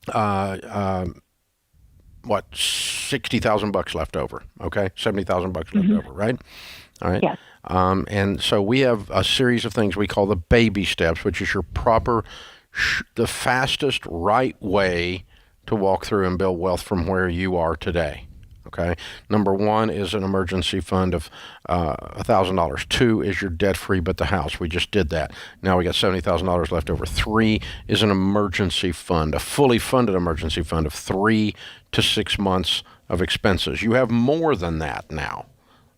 $60,000 left over. Okay, $70,000 left over, right? All right. Yes. And so we have a series of things we call the baby steps, which is your proper, the fastest right way to walk through and build wealth from where you are today. Okay. Number 1 is an emergency fund of $1,000. 2 is your debt free, but the house. We just did that. Now we got $70,000 left over. 3 is an emergency fund, a fully funded emergency fund of 3 to 6 months of expenses. You have more than that now.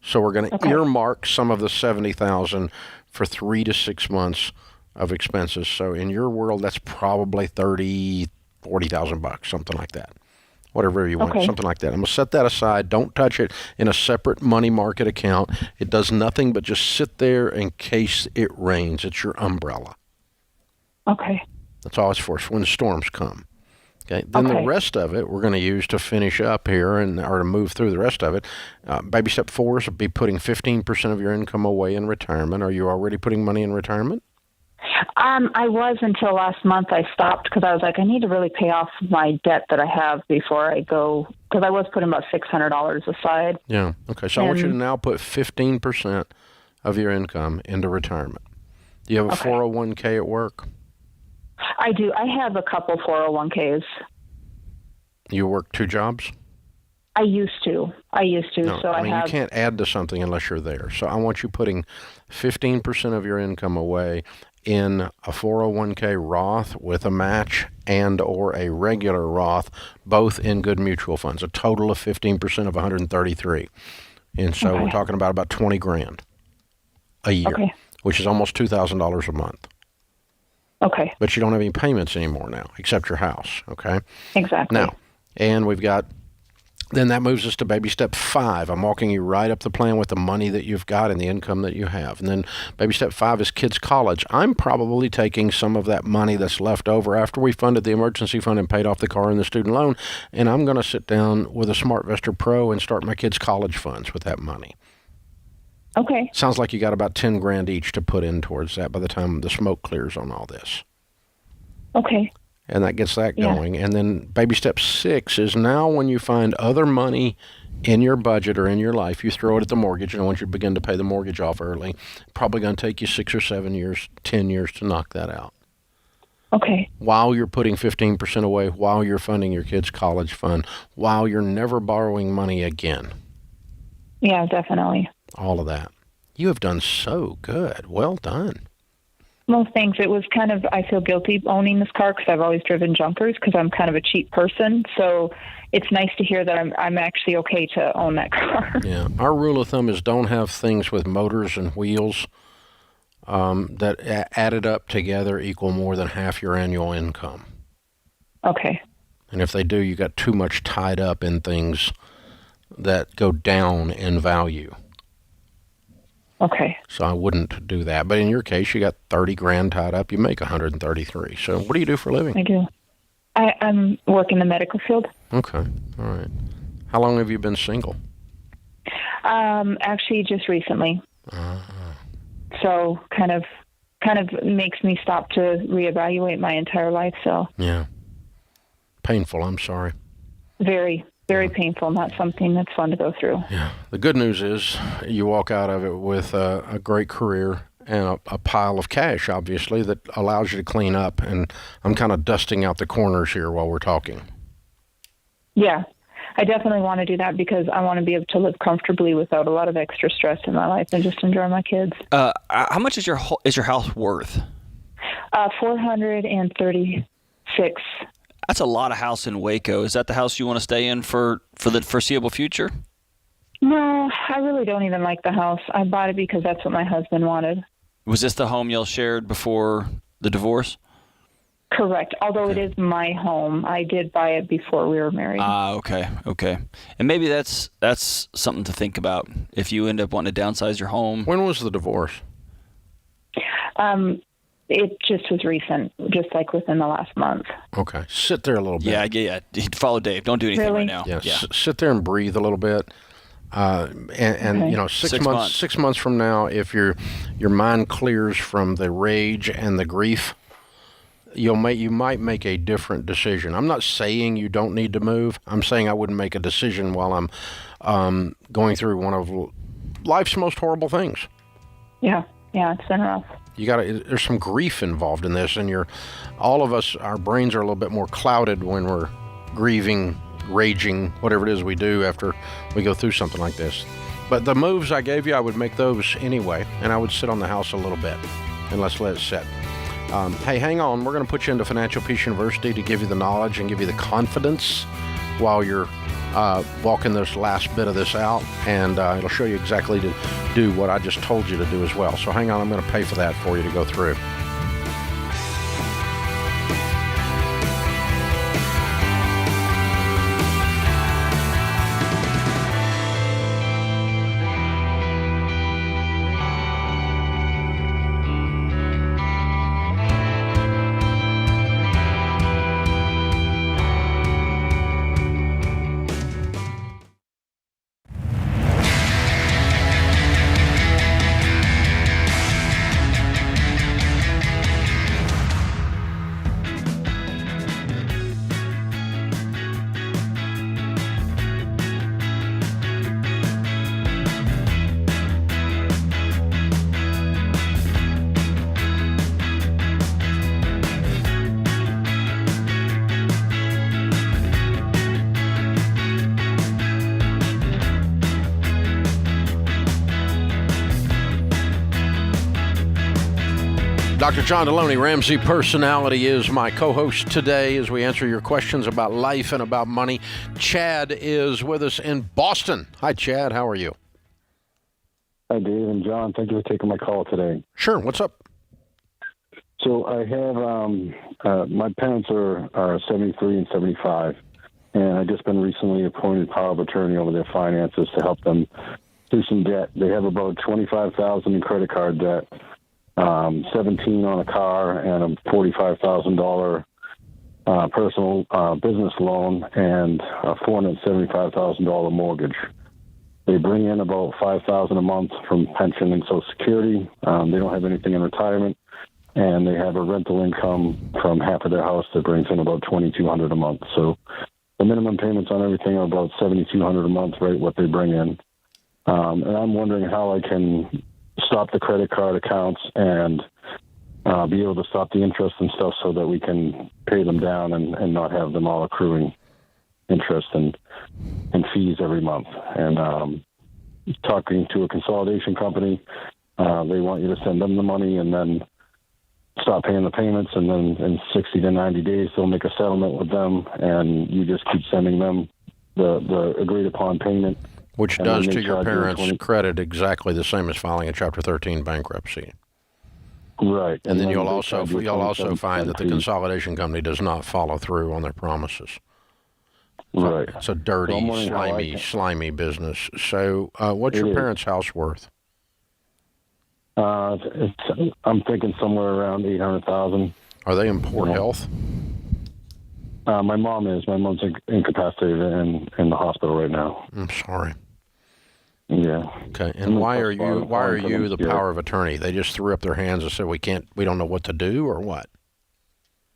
So we're going to earmark some of the $70,000 for 3 to 6 months of expenses. So in your world, that's probably $40,000, something like that. Whatever you want, something like that. I'm going to set that aside. Don't touch it in a separate money market account. It does nothing but just sit there in case it rains. It's your umbrella. Okay. That's all it's for. It's when the storms come. Okay. Then the rest of it we're going to use to finish up here or to move through the rest of it. Baby step 4 is be putting 15% of your income away in retirement. Are you already putting money in retirement? I was until last month. I stopped because I was like, I need to really pay off my debt that I have before I go, because I was putting about $600 aside. Yeah. Okay. So I want you to now put 15% of your income into retirement. Do you have a 401k at work? I do. I have a couple 401ks. You work 2 jobs? I used to. No, so you can't add to something unless you're there. So I want you putting 15% of your income away in a 401k Roth with a match and or a regular Roth, both in good mutual funds, a total of 15% of 133. And so we're talking about 20 grand a year, which is almost $2,000 a month. Okay. But you don't have any payments anymore now, except your house, okay? Exactly. Now, and we've got, then that moves us to baby step 5. I'm walking you right up the plan with the money that you've got and the income that you have. And then baby step 5 is kids' college. I'm probably taking some of that money that's left over after we funded the emergency fund and paid off the car and the student loan, and I'm going to sit down with a SmartVestor Pro and start my kids' college funds with that money. Okay. Sounds like you got about 10 grand each to put in towards that by the time the smoke clears on all this. Okay. And that gets that going. And then baby step 6 is now when you find other money in your budget or in your life, you throw it at the mortgage, and once you begin to pay the mortgage off early, probably going to take you 6 or 7 years, 10 years to knock that out. Okay. While you're putting 15% away, while you're funding your kids' college fund, while you're never borrowing money again. Yeah, definitely. All of that. You have done so good. Well done. Well, thanks. It was kind of, I feel guilty owning this car because I've always driven junkers because I'm kind of a cheap person. So it's nice to hear that I'm actually okay to own that car. Yeah. Our rule of thumb is don't have things with motors and wheels that added up together equal more than half your annual income. Okay. And if they do, you got too much tied up in things that go down in value. Okay. So I wouldn't do that. But in your case, you got 30 grand tied up. You make 133. So what do you do for a living? I do. I'm work in the medical field. Okay. All right. How long have you been single? Actually, just recently. So kind of makes me stop to reevaluate my entire life. So yeah. Painful. I'm sorry. Very, very painful. Not something that's fun to go through. Yeah. The good news is you walk out of it with a great career and a pile of cash, obviously, that allows you to clean up. And I'm kind of dusting out the corners here while we're talking. Yeah, I definitely want to do that because I want to be able to live comfortably without a lot of extra stress in my life and just enjoy my kids. How much is your house worth? $436. That's a lot of house in Waco. Is that the house you want to stay in for the foreseeable future? No, I really don't even like the house. I bought it because that's what my husband wanted. Was this the home y'all shared before the divorce? Correct. Although it is my home, I did buy it before we were married. Okay. And maybe that's something to think about if you end up wanting to downsize your home. When was the divorce? It just was recent, just like within the last month. Okay. Sit there a little bit. Yeah. Follow Dave. Don't do anything Really? right now. Yeah. Sit there and breathe a little bit. And Okay. you know, 6 months. 6 months from now, if your mind clears from the rage and the grief, you might make a different decision. I'm not saying you don't need to move. I'm saying I wouldn't make a decision while I'm going through one of life's most horrible things. Yeah, it's been rough. There's some grief involved in this, and all of us, our brains are a little bit more clouded when we're grieving, raging, whatever it is we do after we go through something like this. But the moves I gave you, I would make those anyway, and I would sit on the house a little bit, and let's let it sit. Hey, hang on. We're going to put you into Financial Peace University to give you the knowledge and give you the confidence while you're walking this last bit of this out, and it'll show you exactly to do what I just told you to do as well. So hang on. I'm going to pay for that for you to go through. Dr. John Deloney, Ramsey Personality, is my co-host today as we answer your questions about life and about money. Chad is with us in Boston. Hi, Chad. How are you? Hi, Dave and John. Thank you for taking my call today. Sure. What's up? So I have my parents are 73 and 75, and I've just been recently appointed power of attorney over their finances to help them through some debt. They have about $25,000 in credit card debt, 17 on a car, and a $45,000 personal business loan, and a $475,000 mortgage. They bring in about $5,000 a month from pension and Social Security. They don't have anything in retirement, and they have a rental income from half of their house that brings in about $2,200 a month. So the minimum payments on everything are about $7,200 a month, right? What they bring in, and I'm wondering how I can stop the credit card accounts and be able to stop the interest and stuff so that we can pay them down and not have them all accruing interest and fees every month. And talking to a consolidation company, they want you to send them the money and then stop paying the payments, and then in 60 to 90 days they'll make a settlement with them, and you just keep sending them the agreed upon payment. Which does to your parents' credit exactly the same as filing a Chapter 13 bankruptcy. Right. And then you'll also find that the consolidation company does not follow through on their promises. Right. It's a dirty, slimy business. So what's your parents' house worth? I'm thinking somewhere around $800,000. Are they in poor health? My mom is. My mom's incapacitated in the hospital right now. I'm sorry. Yeah. Okay. And why are you the power of attorney? They just threw up their hands and said we don't know what to do, or what?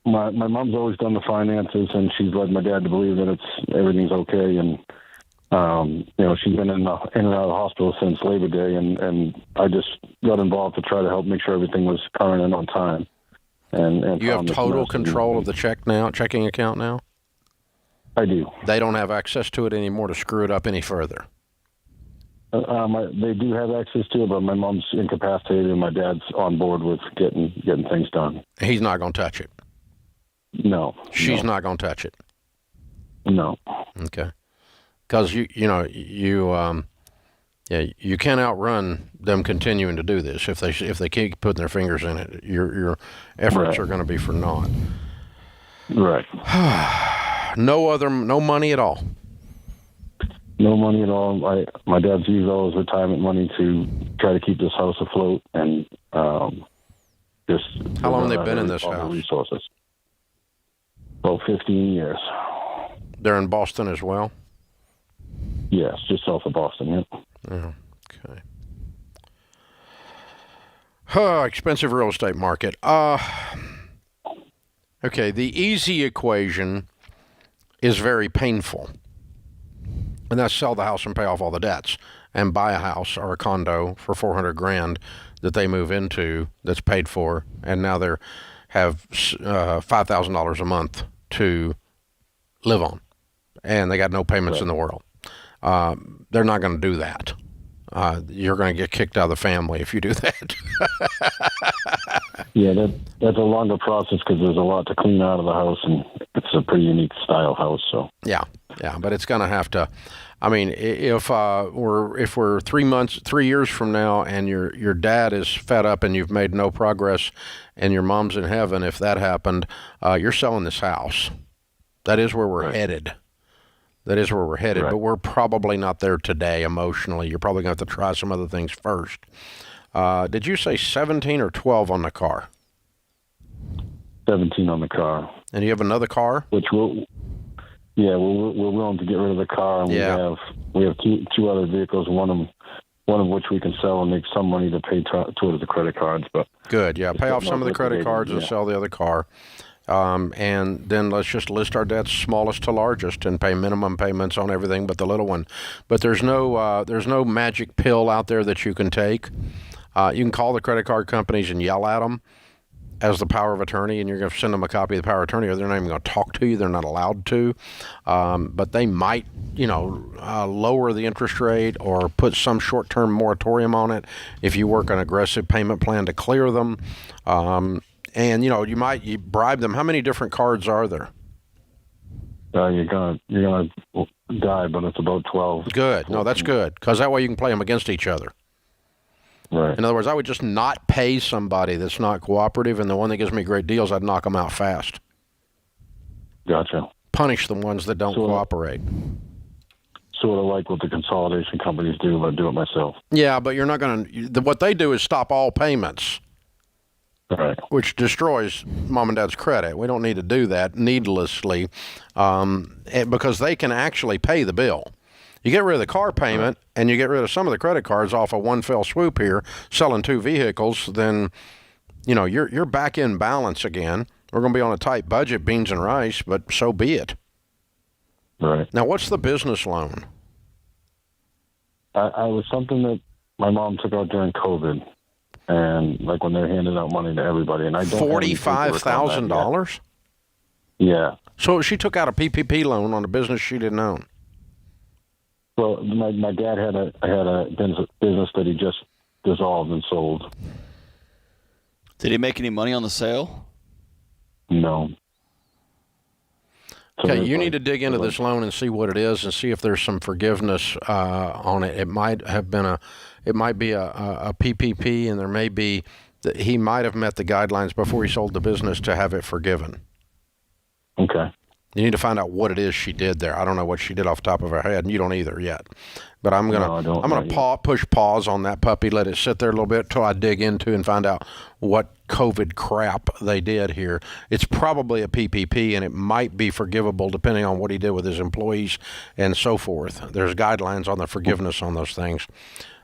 My mom's always done the finances, and she's led my dad to believe that everything's okay, and She's been in and out of the hospital since Labor Day, and I just got involved to try to help make sure everything was current and on time. And you have total control of the checking account now? I do. They don't have access to it anymore to screw it up any further? They do have access to it, but my mom's incapacitated and my dad's on board with getting things done. He's not going to touch it? No. She's not going to touch it? No. Okay. Because you can't outrun them continuing to do this. If they keep putting their fingers in it, your efforts are going to be for naught. Right. No money at all. No money at all. My dad's used all his retirement money to try to keep this house afloat, and just. How long have they been in this house? Resources. About 15 years. They're in Boston as well? Yes, just south of Boston, yeah. Okay. Expensive real estate market. Okay, the easy equation is very painful. And that's sell the house and pay off all the debts and buy a house or a condo for $400,000 that they move into that's paid for, and now they have $5,000 a month to live on, and they got no payments in the world. They're not going to do that. You're going to get kicked out of the family if you do that. Yeah, that's a longer process because there's a lot to clean out of the house, and it's a pretty unique style house. So yeah, but it's going to have to. I mean, if we're 3 years from now, and your dad is fed up and you've made no progress, and your mom's in heaven, if that happened, you're selling this house. That is where we're headed. That is where we're headed, but we're probably not there today emotionally. You're probably going to have to try some other things first. Did you say 17 or 12 on the car? 17 on the car. And you have another car? We're willing to get rid of the car, and we have two other vehicles. One of which we can sell and make some money to pay towards the credit cards. But good, yeah. Pay off some of the credit cards and sell the other car. And then let's just list our debts smallest to largest and pay minimum payments on everything but the little one. But there's no magic pill out there that you can take. You can call the credit card companies and yell at them as the power of attorney, and you're going to send them a copy of the power of attorney, or they're not even going to talk to you. They're not allowed to. But they might, lower the interest rate or put some short-term moratorium on it if you work an aggressive payment plan to clear them. And you bribe them. How many different cards are there? You're gonna die, but it's about 12. Good. No, that's good, because that way you can play them against each other. Right. In other words, I would just not pay somebody that's not cooperative, and the one that gives me great deals, I'd knock them out fast. Gotcha. Punish the ones that don't cooperate. Sort of like what the consolidation companies do, but I do it myself. Yeah, but you're not going to. What they do is stop all payments. Right. Which destroys mom and dad's credit. We don't need to do that needlessly, because they can actually pay the bill. You get rid of the car payment and you get rid of some of the credit cards off of one fell swoop here, selling two vehicles, then you're back in balance again. We're going to be on a tight budget, beans and rice, but so be it. Right. Now, what's the business loan? I was something that my mom took out during COVID. And like when they're handing out money to everybody, and I don't. $45,000. Yeah. So she took out a PPP loan on a business she didn't own. Well, my dad had a business that he just dissolved and sold. Did he make any money on the sale? No. Okay, you need to dig into this loan and see what it is, and see if there's some forgiveness on it. It might be a PPP, and there may be he might have met the guidelines before he sold the business to have it forgiven. Okay. You need to find out what it is she did there. I don't know what she did off the top of her head, and you don't either yet. But I'm gonna push pause on that puppy, let it sit there a little bit till I dig into and find out what COVID crap they did here. It's probably a PPP, and it might be forgivable depending on what he did with his employees and so forth. There's guidelines on the forgiveness on those things.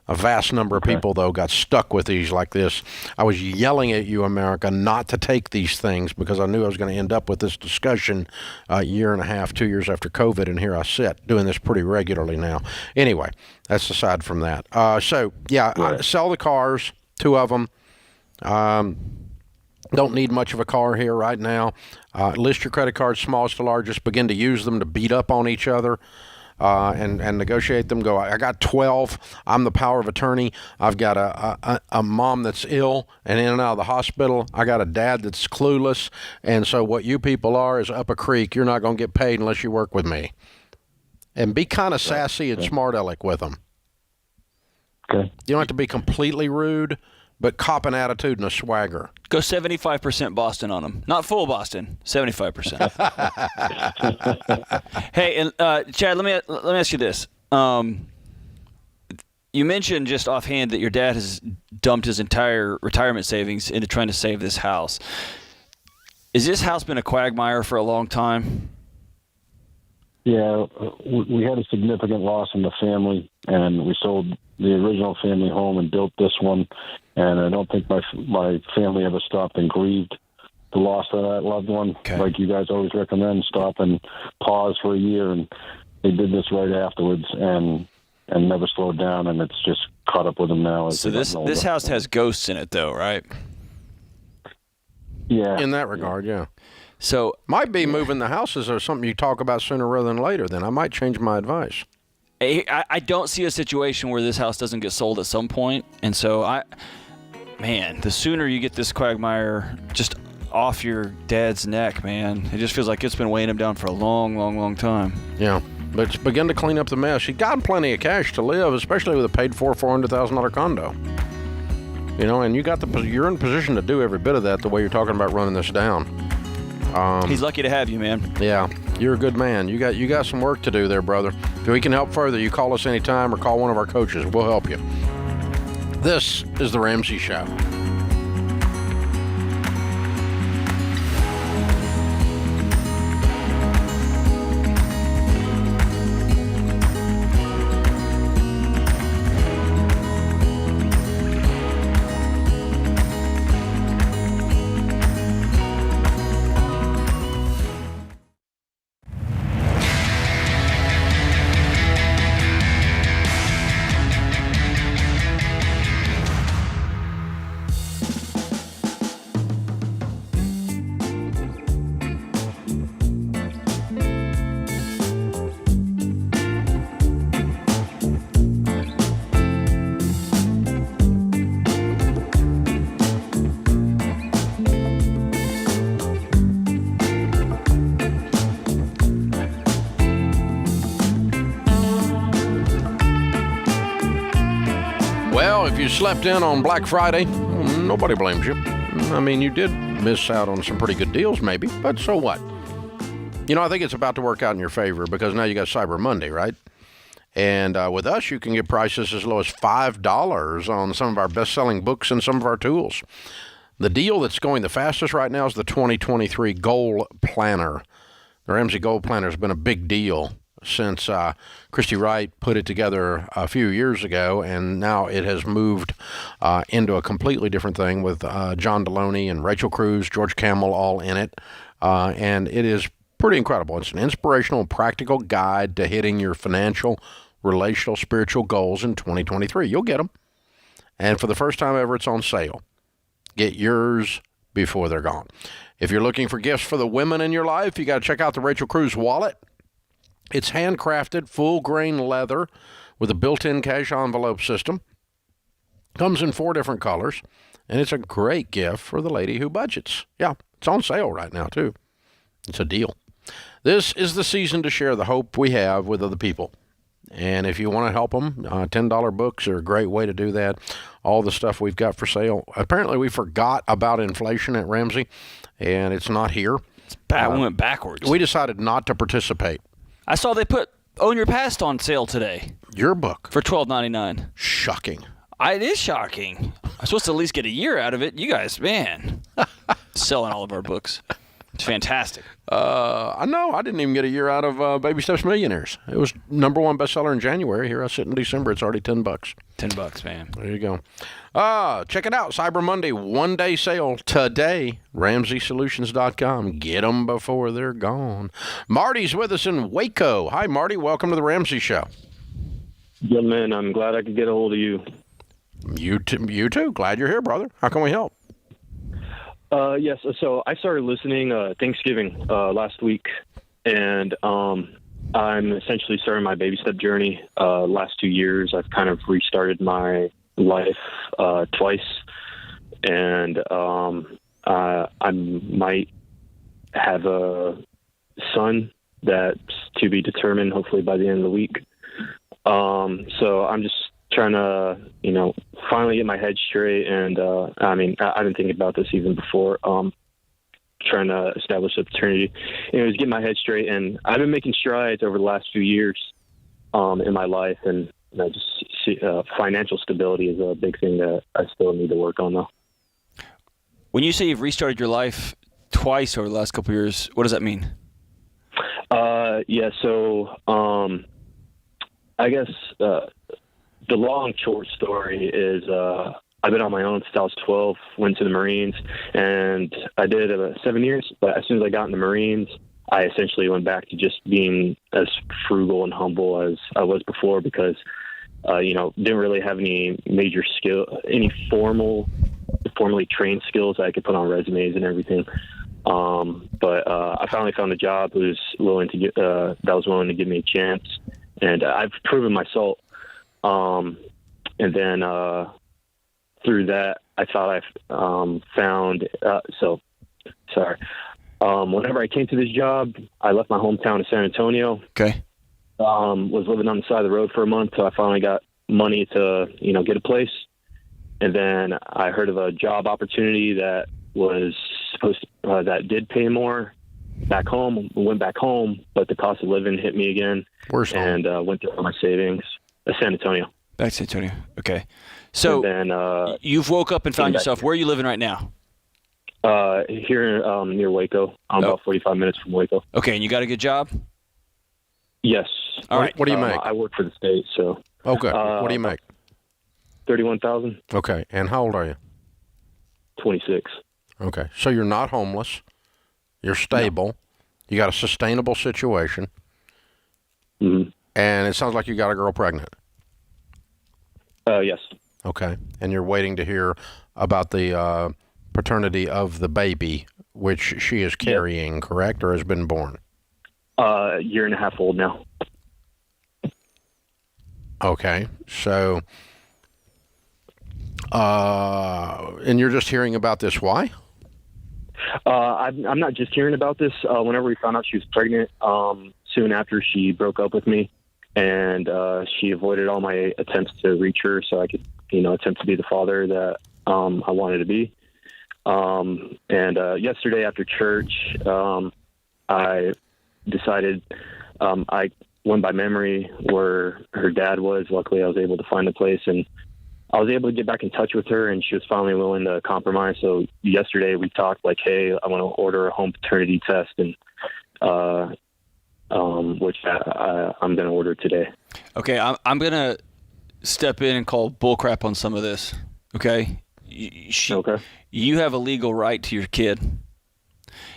A vast number of people, though, got stuck with these like this. I was yelling at you, America, not to take these things because I knew I was going to end up with this discussion a year and a half, 2 years after COVID, and here I sit doing this pretty regularly now. Anyway, that's aside from that. Sell the cars, 2 of them. Don't need much of a car here right now. List your credit cards, smallest to largest. Begin to use them to beat up on each other. And negotiate them. Go, I got 12. I'm the power of attorney. I've got a mom that's ill and in and out of the hospital. I got a dad that's clueless. And so what you people are is up a creek. You're not going to get paid unless you work with me. And be kind of sassy and smart aleck with them. Okay. You don't have to be completely rude, but cop an attitude and a swagger. Go 75% Boston on them. Not full Boston, 75%. Hey, and Chad, let me ask you this. You mentioned just offhand that your dad has dumped his entire retirement savings into trying to save this house. Has this house been a quagmire for a long time? Yeah, we had a significant loss in the family, and we sold the original family home and built this one. And I don't think my family ever stopped and grieved the loss of that loved one. Okay. Like you guys always recommend, stop and pause for a year. And they did this right afterwards and never slowed down. And it's just caught up with them now. So this house has ghosts in it, though, right? Yeah. In that regard, yeah. So might be moving the houses or something you talk about sooner rather than later. Then I might change my advice. I don't see a situation where this house doesn't get sold at some point. And so the sooner you get this quagmire just off your dad's neck, man, it just feels like it's been weighing him down for a long, long, long time. Yeah, but begin to clean up the mess. You got plenty of cash to live, especially with a paid-for $400,000 condo. You know, and you're in position to do every bit of that the way you're talking about running this down. He's lucky to have you, man. Yeah, you're a good man. You got some work to do there, brother. If we can help further, you call us anytime or call one of our coaches. We'll help you. This is The Ramsey Show. If you slept in on Black Friday, nobody blames you. I mean, you did miss out on some pretty good deals maybe, but so what? You know, I think it's about to work out in your favor because now you got Cyber Monday, right? And with us, you can get prices as low as $5 on some of our best-selling books and some of our tools. The deal that's going the fastest right now is the 2023 Goal Planner. The Ramsey Goal Planner has been a big deal since Christy Wright put it together a few years ago, and now it has moved into a completely different thing with John Deloney and Rachel Cruz, George Camel all in it, and it is pretty incredible. It's an inspirational and practical guide to hitting your financial, relational, spiritual goals in 2023. You'll get them, and for the first time ever, it's on sale. Get yours before they're gone. If you're looking for gifts for the women in your life, you got to check out the Rachel Cruz wallet. It's handcrafted, full-grain leather with a built-in cash envelope system. Comes in 4 different colors, and it's a great gift for the lady who budgets. Yeah, it's on sale right now, too. It's a deal. This is the season to share the hope we have with other people. And if you want to help them, $10 books are a great way to do that. All the stuff we've got for sale. Apparently, we forgot about inflation at Ramsey, and it's not here. We went backwards. We decided not to participate. I saw they put Own Your Past on sale today. Your book. For $12.99. Shocking. It is shocking. I'm supposed to at least get a year out of it. You guys, man, selling all of our books. It's fantastic. I know. I didn't even get a year out of Baby Steps Millionaires. It was #1 bestseller in January. Here I sit in December. It's already $10. $10, man. There you go. Check it out. Cyber Monday, one-day sale today. RamseySolutions.com. Get them before they're gone. Marty's with us in Waco. Hi, Marty. Welcome to the Ramsey Show. Yeah, man. I'm glad I could get a hold of you. You too. Glad you're here, brother. How can we help? Yes. So I started listening Thanksgiving last week, and I'm essentially starting my baby step journey. Last 2 years, I've kind of restarted my life twice, and I might have a son that's to be determined, hopefully by the end of the week. So I'm just trying to, finally get my head straight. And, I've been thinking about this even before, trying to establish a paternity. Anyways, get my head straight. And I've been making strides over the last few years, in my life. And I just see, financial stability is a big thing that I still need to work on though. When you say you've restarted your life twice over the last couple of years, what does that mean? So, I guess, the long short story is I've been on my own since I was 12, went to the Marines, and I did 7 years. But as soon as I got in the Marines, I essentially went back to just being as frugal and humble as I was before because, didn't really have any major any formally trained skills I could put on resumes and everything. But I finally found a job that was willing to give me a chance, and I've proven my salt. And then, through that, I thought I found, whenever I came to this job, I left my hometown of San Antonio. Okay. Was living on the side of the road for a month. So I finally got money to, get a place. And then I heard of a job opportunity that was that did pay more back home. Went back home, but the cost of living hit me again. Where's home? And went through all my savings. San Antonio. Back to San Antonio. Okay. So then, you've woke up and found yourself. Where are you living right now? Here near Waco. I'm about 45 minutes from Waco. Okay, and you got a good job? Yes. All right. What do you make? I work for the state, so. Okay. What do you make? $31,000. Okay. And how old are you? 26. Okay. So you're not homeless. You're stable. No. You got a sustainable situation. Mm-hmm. And it sounds like you got a girl pregnant. Yes. Okay. And you're waiting to hear about the paternity of the baby, which she is carrying, correct, or has been born? A year and a half old now. Okay. So, and you're just hearing about this. Why? I'm not just hearing about this. Whenever we found out she was pregnant, soon after she broke up with me, and she avoided all my attempts to reach her so I could, attempt to be the father that I wanted to be. And yesterday after church, I decided I went by memory where her dad was. Luckily, I was able to find a place, and I was able to get back in touch with her, and she was finally willing to compromise. So yesterday we talked like, hey, I want to order a home paternity test, and which I'm going to order today. Okay, I'm going to step in and call bullcrap on some of this. Okay? Okay. You have a legal right to your kid.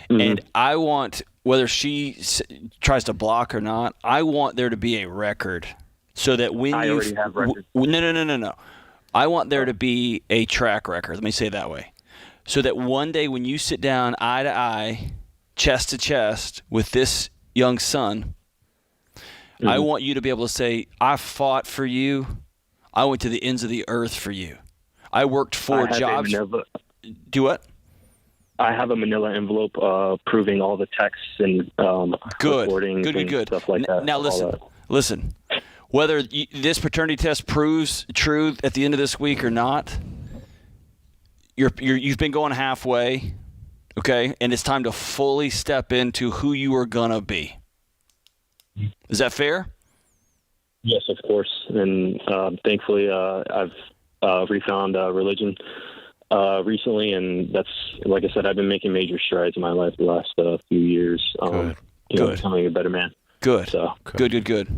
Mm-hmm. And I want, whether she tries to block or not, I want there to be a record so that when I already have records. No. I want there to be a track record. Let me say it that way. So that one day when you sit down eye to eye, chest to chest with this young son, mm-hmm. I want you to be able to say, I fought for you. I went to the ends of the earth for you. I worked 4 jobs. Do what? I have a manila envelope proving all the texts and recordings and stuff like that. Now listen. Whether this paternity test proves true at the end of this week or not, you've been going halfway, okay? And it's time to fully step into who you are gonna be. Is that fair? Yes, of course. And thankfully, I've refound religion. recently, and that's, like I said, I've been making major strides in my life the last few years. Becoming a better man. Good. So Good.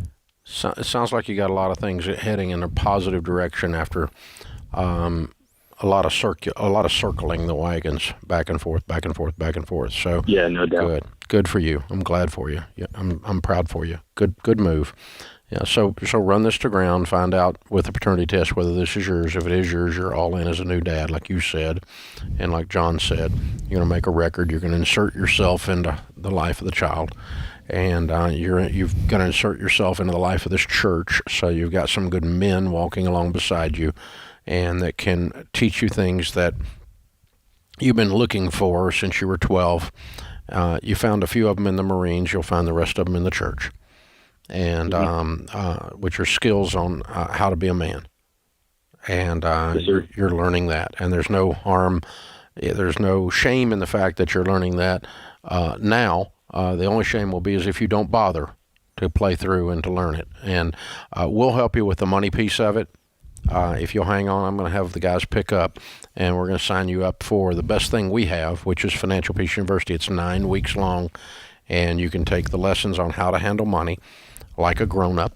So, it sounds like you got a lot of things heading in a positive direction after a lot of circling the wagons back and forth. So yeah, no doubt. Good for you. I'm glad for you. Yeah, I'm proud for you. Good move. Yeah. So run this to ground. Find out with the paternity test whether this is yours. If it is yours, you're all in as a new dad, like you said, and like John said. You're going to make a record. You're going to insert yourself into the life of the child. And you've got to insert yourself into the life of this church, so you've got some good men walking along beside you, and that can teach you things that you've been looking for since you were 12. You found a few of them in the Marines. You'll find the rest of them in the church, and which are skills on how to be a man. And you're learning that, and there's no harm, there's no shame in the fact that you're learning that now. The only shame will be is if you don't bother to play through and to learn it. And we'll help you with the money piece of it. If you'll hang on, I'm going to have the guys pick up, and we're going to sign you up for the best thing we have, which is Financial Peace University. It's 9 weeks long, and you can take the lessons on how to handle money like a grown-up,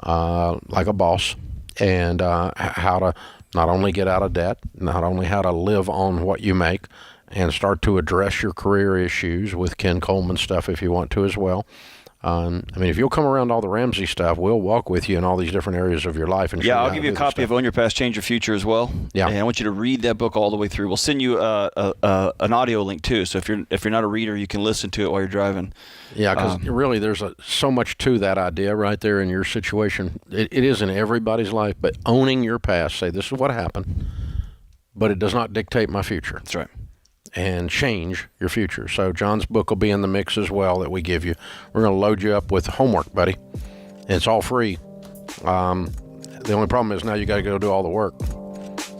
like a boss, and how to not only get out of debt, not only how to live on what you make, and start to address your career issues with Ken Coleman stuff if you want to as well. If you'll come around all the Ramsey stuff, we'll walk with you in all these different areas of your life. And I'll give you a copy of Own Your Past, Change Your Future as well. Yeah, and I want you to read that book all the way through. We'll send you an audio link too, so if you're not a reader, you can listen to it while you're driving. Yeah, because really, there's so much to that idea right there in your situation. It is in everybody's life, but owning your past, say this is what happened, but it does not dictate my future. That's right. And change your future. So John's book will be in the mix as well that we give you. We're going to load you up with homework, buddy. And it's all free. The only problem is now you got to go do all the work.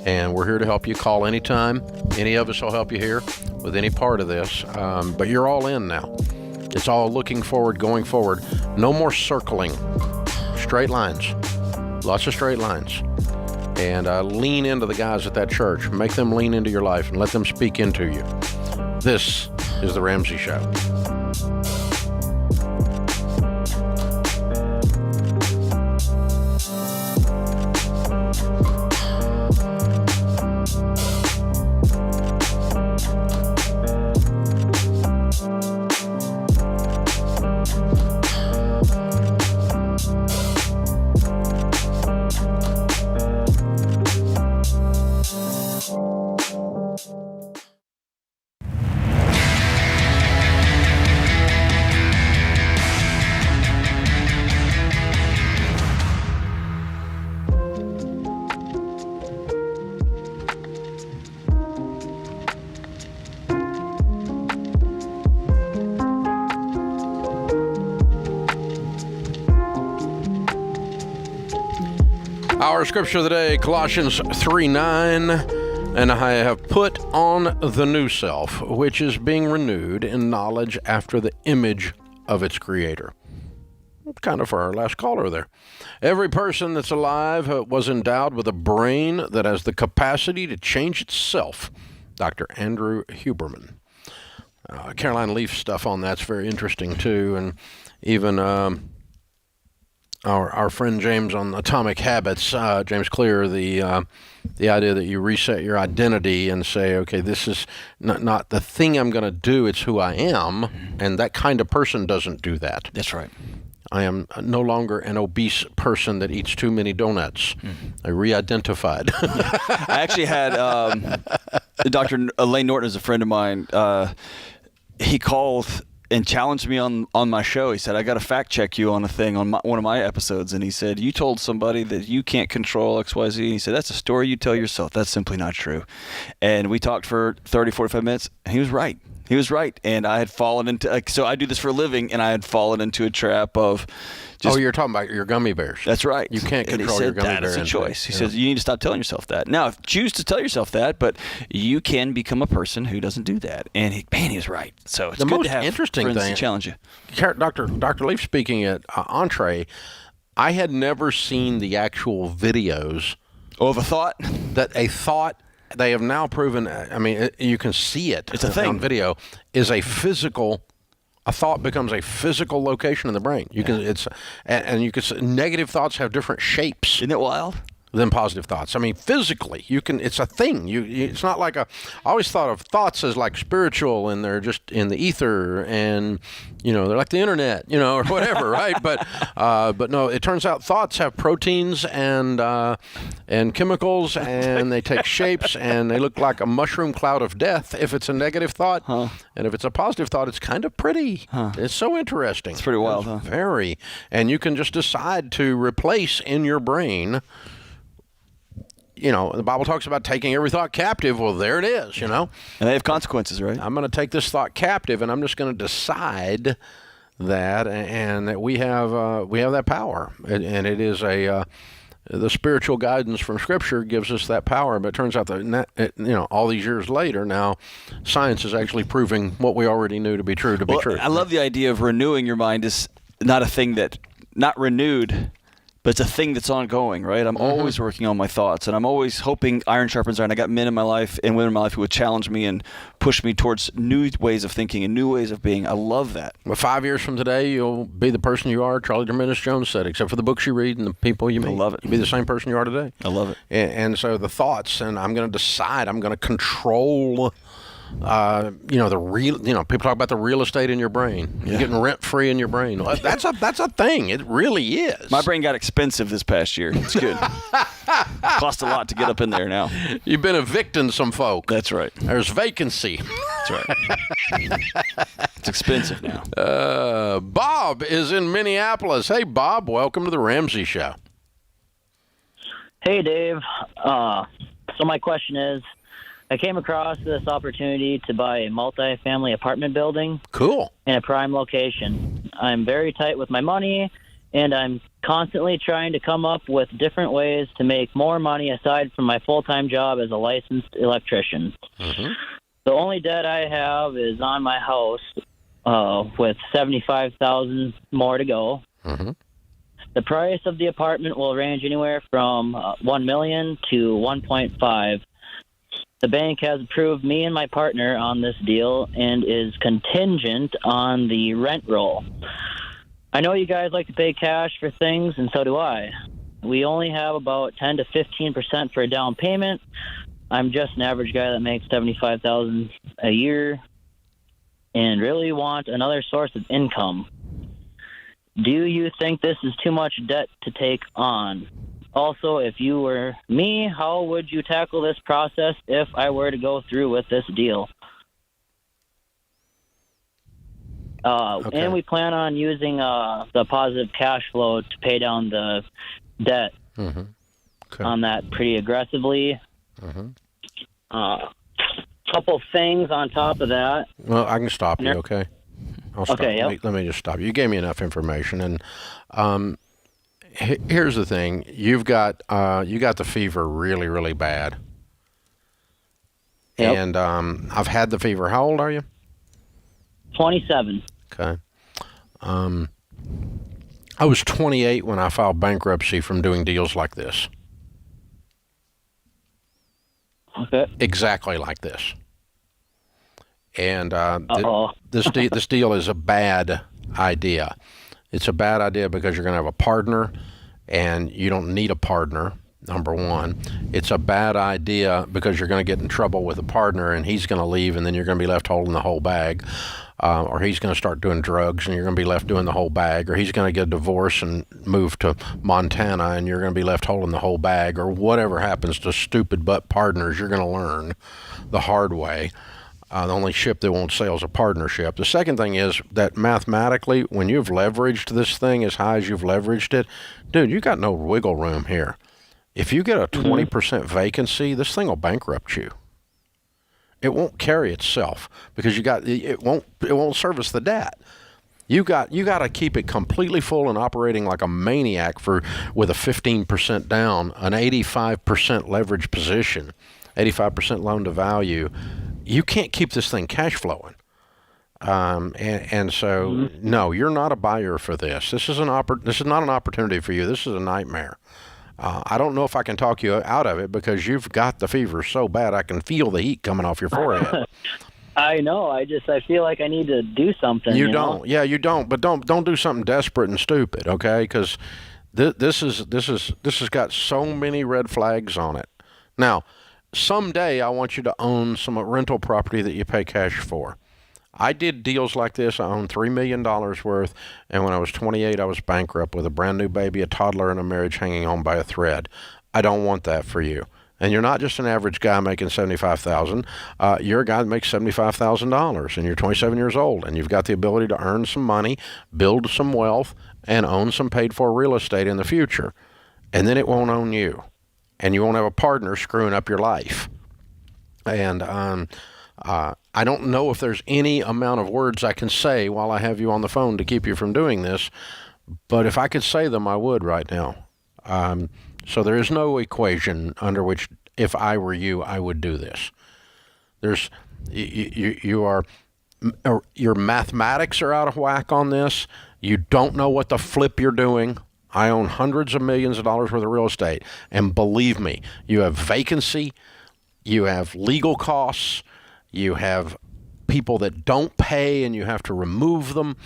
And we're here to help you. Call anytime. Any of us will help you here with any part of this. But you're all in now. It's all looking forward, going forward. No more circling. Straight lines. Lots of straight lines. And lean into the guys at that church. Make them lean into your life and let them speak into you. This is The Ramsey Show. Our scripture of the day, Colossians 3:9, and I have put on the new self, which is being renewed in knowledge after the image of its creator. Kind of for our last caller there. Every person that's alive was endowed with a brain that has the capacity to change itself. Dr. Andrew Huberman. Caroline Leaf stuff on that's very interesting too, and even our friend James on Atomic Habits, James Clear, the idea that you reset your identity and say, okay, this is not the thing I'm going to do, it's who I am, and that kind of person doesn't do that. That's right. I am no longer an obese person that eats too many donuts. I re-identified. I actually had Dr. Elaine Norton is a friend of mine. He called and challenged me on my show. He said, I got to fact check you on a thing on one of my episodes. And he said, you told somebody that you can't control XYZ. And he said, that's a story you tell yourself. That's simply not true. And we talked for 30, 45 minutes, and he was right. He was right. And I had fallen into, so I do this for a living, and I had fallen into a trap of just. Oh, you're talking about your gummy bears. That's right. You can't control your gummy bear. That's a choice. He says, you need to stop telling yourself that. Now, choose to tell yourself that, but you can become a person who doesn't do that. And he was right. So it's the good most to have interesting friends thing, to challenge you. Dr. Leaf speaking at Entree, I had never seen the actual videos of a thought. That a thought they have now proven, I mean, you can see it. It's a thing. On video, is a thought becomes a physical location in the brain. You can, and you can, negative thoughts have different shapes. Isn't it wild? Than positive thoughts. I mean, physically, it's a thing. It's not like I always thought of thoughts as like spiritual, and they're just in the ether, and they're like the internet, or whatever, right? But no, it turns out thoughts have proteins and chemicals, and they take shapes, and they look like a mushroom cloud of death if it's a negative thought, and if it's a positive thought, it's kind of pretty. It's so interesting. It's pretty wild, huh? Very, and you can just decide to replace in your brain. The Bible talks about taking every thought captive. Well, there it is, And they have consequences, right? I'm going to take this thought captive, and I'm just going to decide that, and that we have that power, and it is the spiritual guidance from Scripture gives us that power. But it turns out that all these years later, now science is actually proving what we already knew to be true be true. I love the idea of renewing your mind is not a thing that not renewed. But it's a thing that's ongoing, right? I'm always working on my thoughts, and I'm always hoping iron sharpens iron. I got men in my life and women in my life who would challenge me and push me towards new ways of thinking and new ways of being. I love that. Well, 5 years from today, you'll be the person you are, Charlie Dominus Jones said, except for the books you read and the people you meet. I love it. You'll be the same person you are today. I love it. And so the thoughts, and I'm going to decide, I'm going to control... the real, people talk about the real estate in your brain. You're getting rent free in your brain. That's a thing. It really is. My brain got expensive this past year. It's good. Cost a lot to get up in there now. You've been evicting some folk. That's right. There's vacancy. That's right. It's expensive now. Bob is in Minneapolis. Hey, Bob, welcome to the Ramsey Show. Hey, Dave. So my question is, I came across this opportunity to buy a multi-family apartment building. Cool. In a prime location. I'm very tight with my money, and I'm constantly trying to come up with different ways to make more money aside from my full-time job as a licensed electrician. Mm-hmm. The only debt I have is on my house, with $75,000 more to go. Mm-hmm. The price of the apartment will range anywhere from $1 million to $1.5. The bank has approved me and my partner on this deal and is contingent on the rent roll. I know you guys like to pay cash for things, and so do I. We only have about 10 to 15% for a down payment. I'm just an average guy that makes $75,000 a year and really want another source of income. Do you think this is too much debt to take on? Also, if you were me, how would you tackle this process if I were to go through with this deal? Okay. And we plan on using the positive cash flow to pay down the debt on that pretty aggressively. Couple things on top of that. Well, I can stop you, okay? I'll stop. Okay, yep. Let me just stop you. You gave me enough information, and here's the thing: you got the fever really, really bad. Yep. And I've had the fever. How old are you? 27. Okay. I was 28 when I filed bankruptcy from doing deals like this. Okay. Exactly like this. And this deal is a bad idea. It's a bad idea because you're going to have a partner, and you don't need a partner, number one. It's a bad idea because you're going to get in trouble with a partner, and he's going to leave, and then you're going to be left holding the whole bag. Or he's going to start doing drugs, and you're going to be left doing the whole bag. Or he's going to get a divorce and move to Montana, and you're going to be left holding the whole bag. Or whatever happens to stupid butt partners, you're going to learn the hard way. The only ship that won't sail is a partnership. The second thing is that mathematically, when you've leveraged this thing as high as you've leveraged it, dude, you got no wiggle room here. If you get a 20% vacancy, this thing will bankrupt you. It won't carry itself because it won't service the debt. You got to keep it completely full and operating like a maniac with a 15% down, an 85% leverage position, 85% loan to value. You can't keep this thing cash flowing. So no, you're not a buyer for this. This is not an opportunity for you. This is a nightmare. I don't know if I can talk you out of it because you've got the fever so bad I can feel the heat coming off your forehead. I know. I feel like I need to do something. You know? don't. Yeah, you don't. But don't do something desperate and stupid, okay? Because this has got so many red flags on it. Now, someday I want you to own some rental property that you pay cash for. I did deals like this. I owned $3 million worth, and when I was 28, I was bankrupt with a brand new baby, a toddler, and a marriage hanging on by a thread. I don't want that for you. And you're not just an average guy making $75,000. You're a guy that makes $75,000, and you're 27 years old, and you've got the ability to earn some money, build some wealth, and own some paid-for real estate in the future. And then it won't own you, and you won't have a partner screwing up your life. And I don't know if there's any amount of words I can say while I have you on the phone to keep you from doing this, but if I could say them, I would right now. So there is no equation under which, if I were you, I would do this. Your mathematics are out of whack on this. You don't know what the flip you're doing. I own hundreds of millions of dollars worth of real estate, and believe me, you have vacancy, you have legal costs, you have people that don't pay and you have to remove them.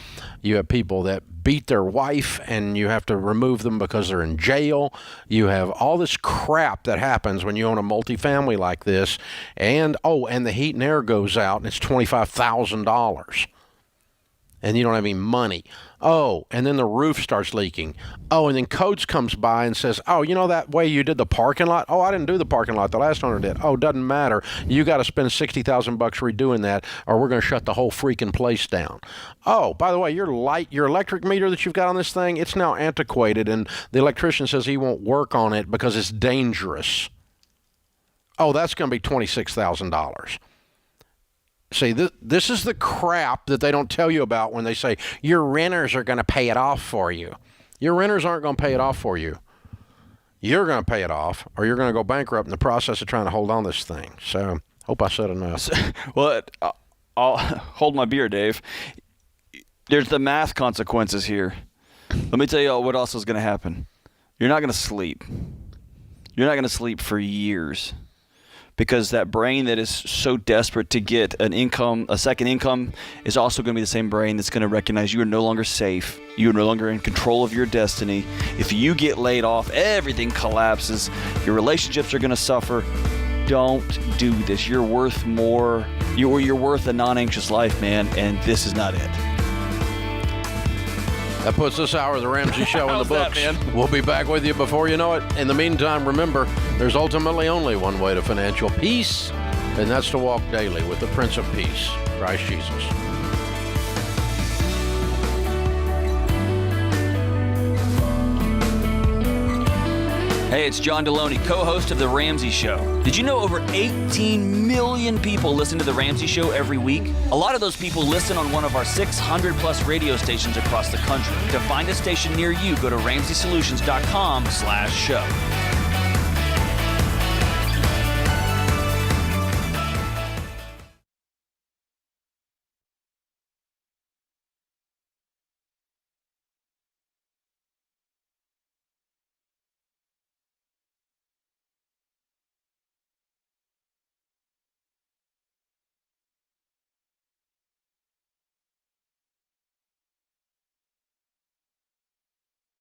You have people that beat their wife and you have to remove them because they're in jail. You have all this crap that happens when you own a multifamily like this. And the heat and air goes out and it's $25,000. And you don't have any money. Oh, and then the roof starts leaking. Oh, and then Codes comes by and says, oh, you know that way you did the parking lot? Oh, I didn't do the parking lot. The last owner did. Oh, doesn't matter. You got to spend $60,000 redoing that, or we're going to shut the whole freaking place down. Oh, by the way, your electric meter that you've got on this thing, it's now antiquated, and the electrician says he won't work on it because it's dangerous. Oh, that's going to be $26,000. See, this is the crap that they don't tell you about when they say your renters are going to pay it off for you. Your renters aren't going to pay it off for you. You're going to pay it off, or you're going to go bankrupt in the process of trying to hold on this thing. So, hope I said enough. Well, I'll hold my beer, Dave. There's the math consequences here. Let me tell you what else is going to happen. You're not going to sleep. You're not going to sleep for years. Because that brain that is so desperate to get a second income, is also going to be the same brain that's going to recognize you are no longer safe. You are no longer in control of your destiny. If you get laid off, everything collapses. Your relationships are going to suffer. Don't do this. You're worth more. You're worth a non-anxious life, man, and this is not it. That puts this hour of the Ramsey Show in the books. We'll be back with you before you know it. In the meantime, remember, there's ultimately only one way to financial peace, and that's to walk daily with the Prince of Peace, Christ Jesus. Hey, it's John Deloney, co-host of The Ramsey Show. Did you know over 18 million people listen to The Ramsey Show every week? A lot of those people listen on one of our 600-plus radio stations across the country. To find a station near you, go to RamseySolutions.com/show.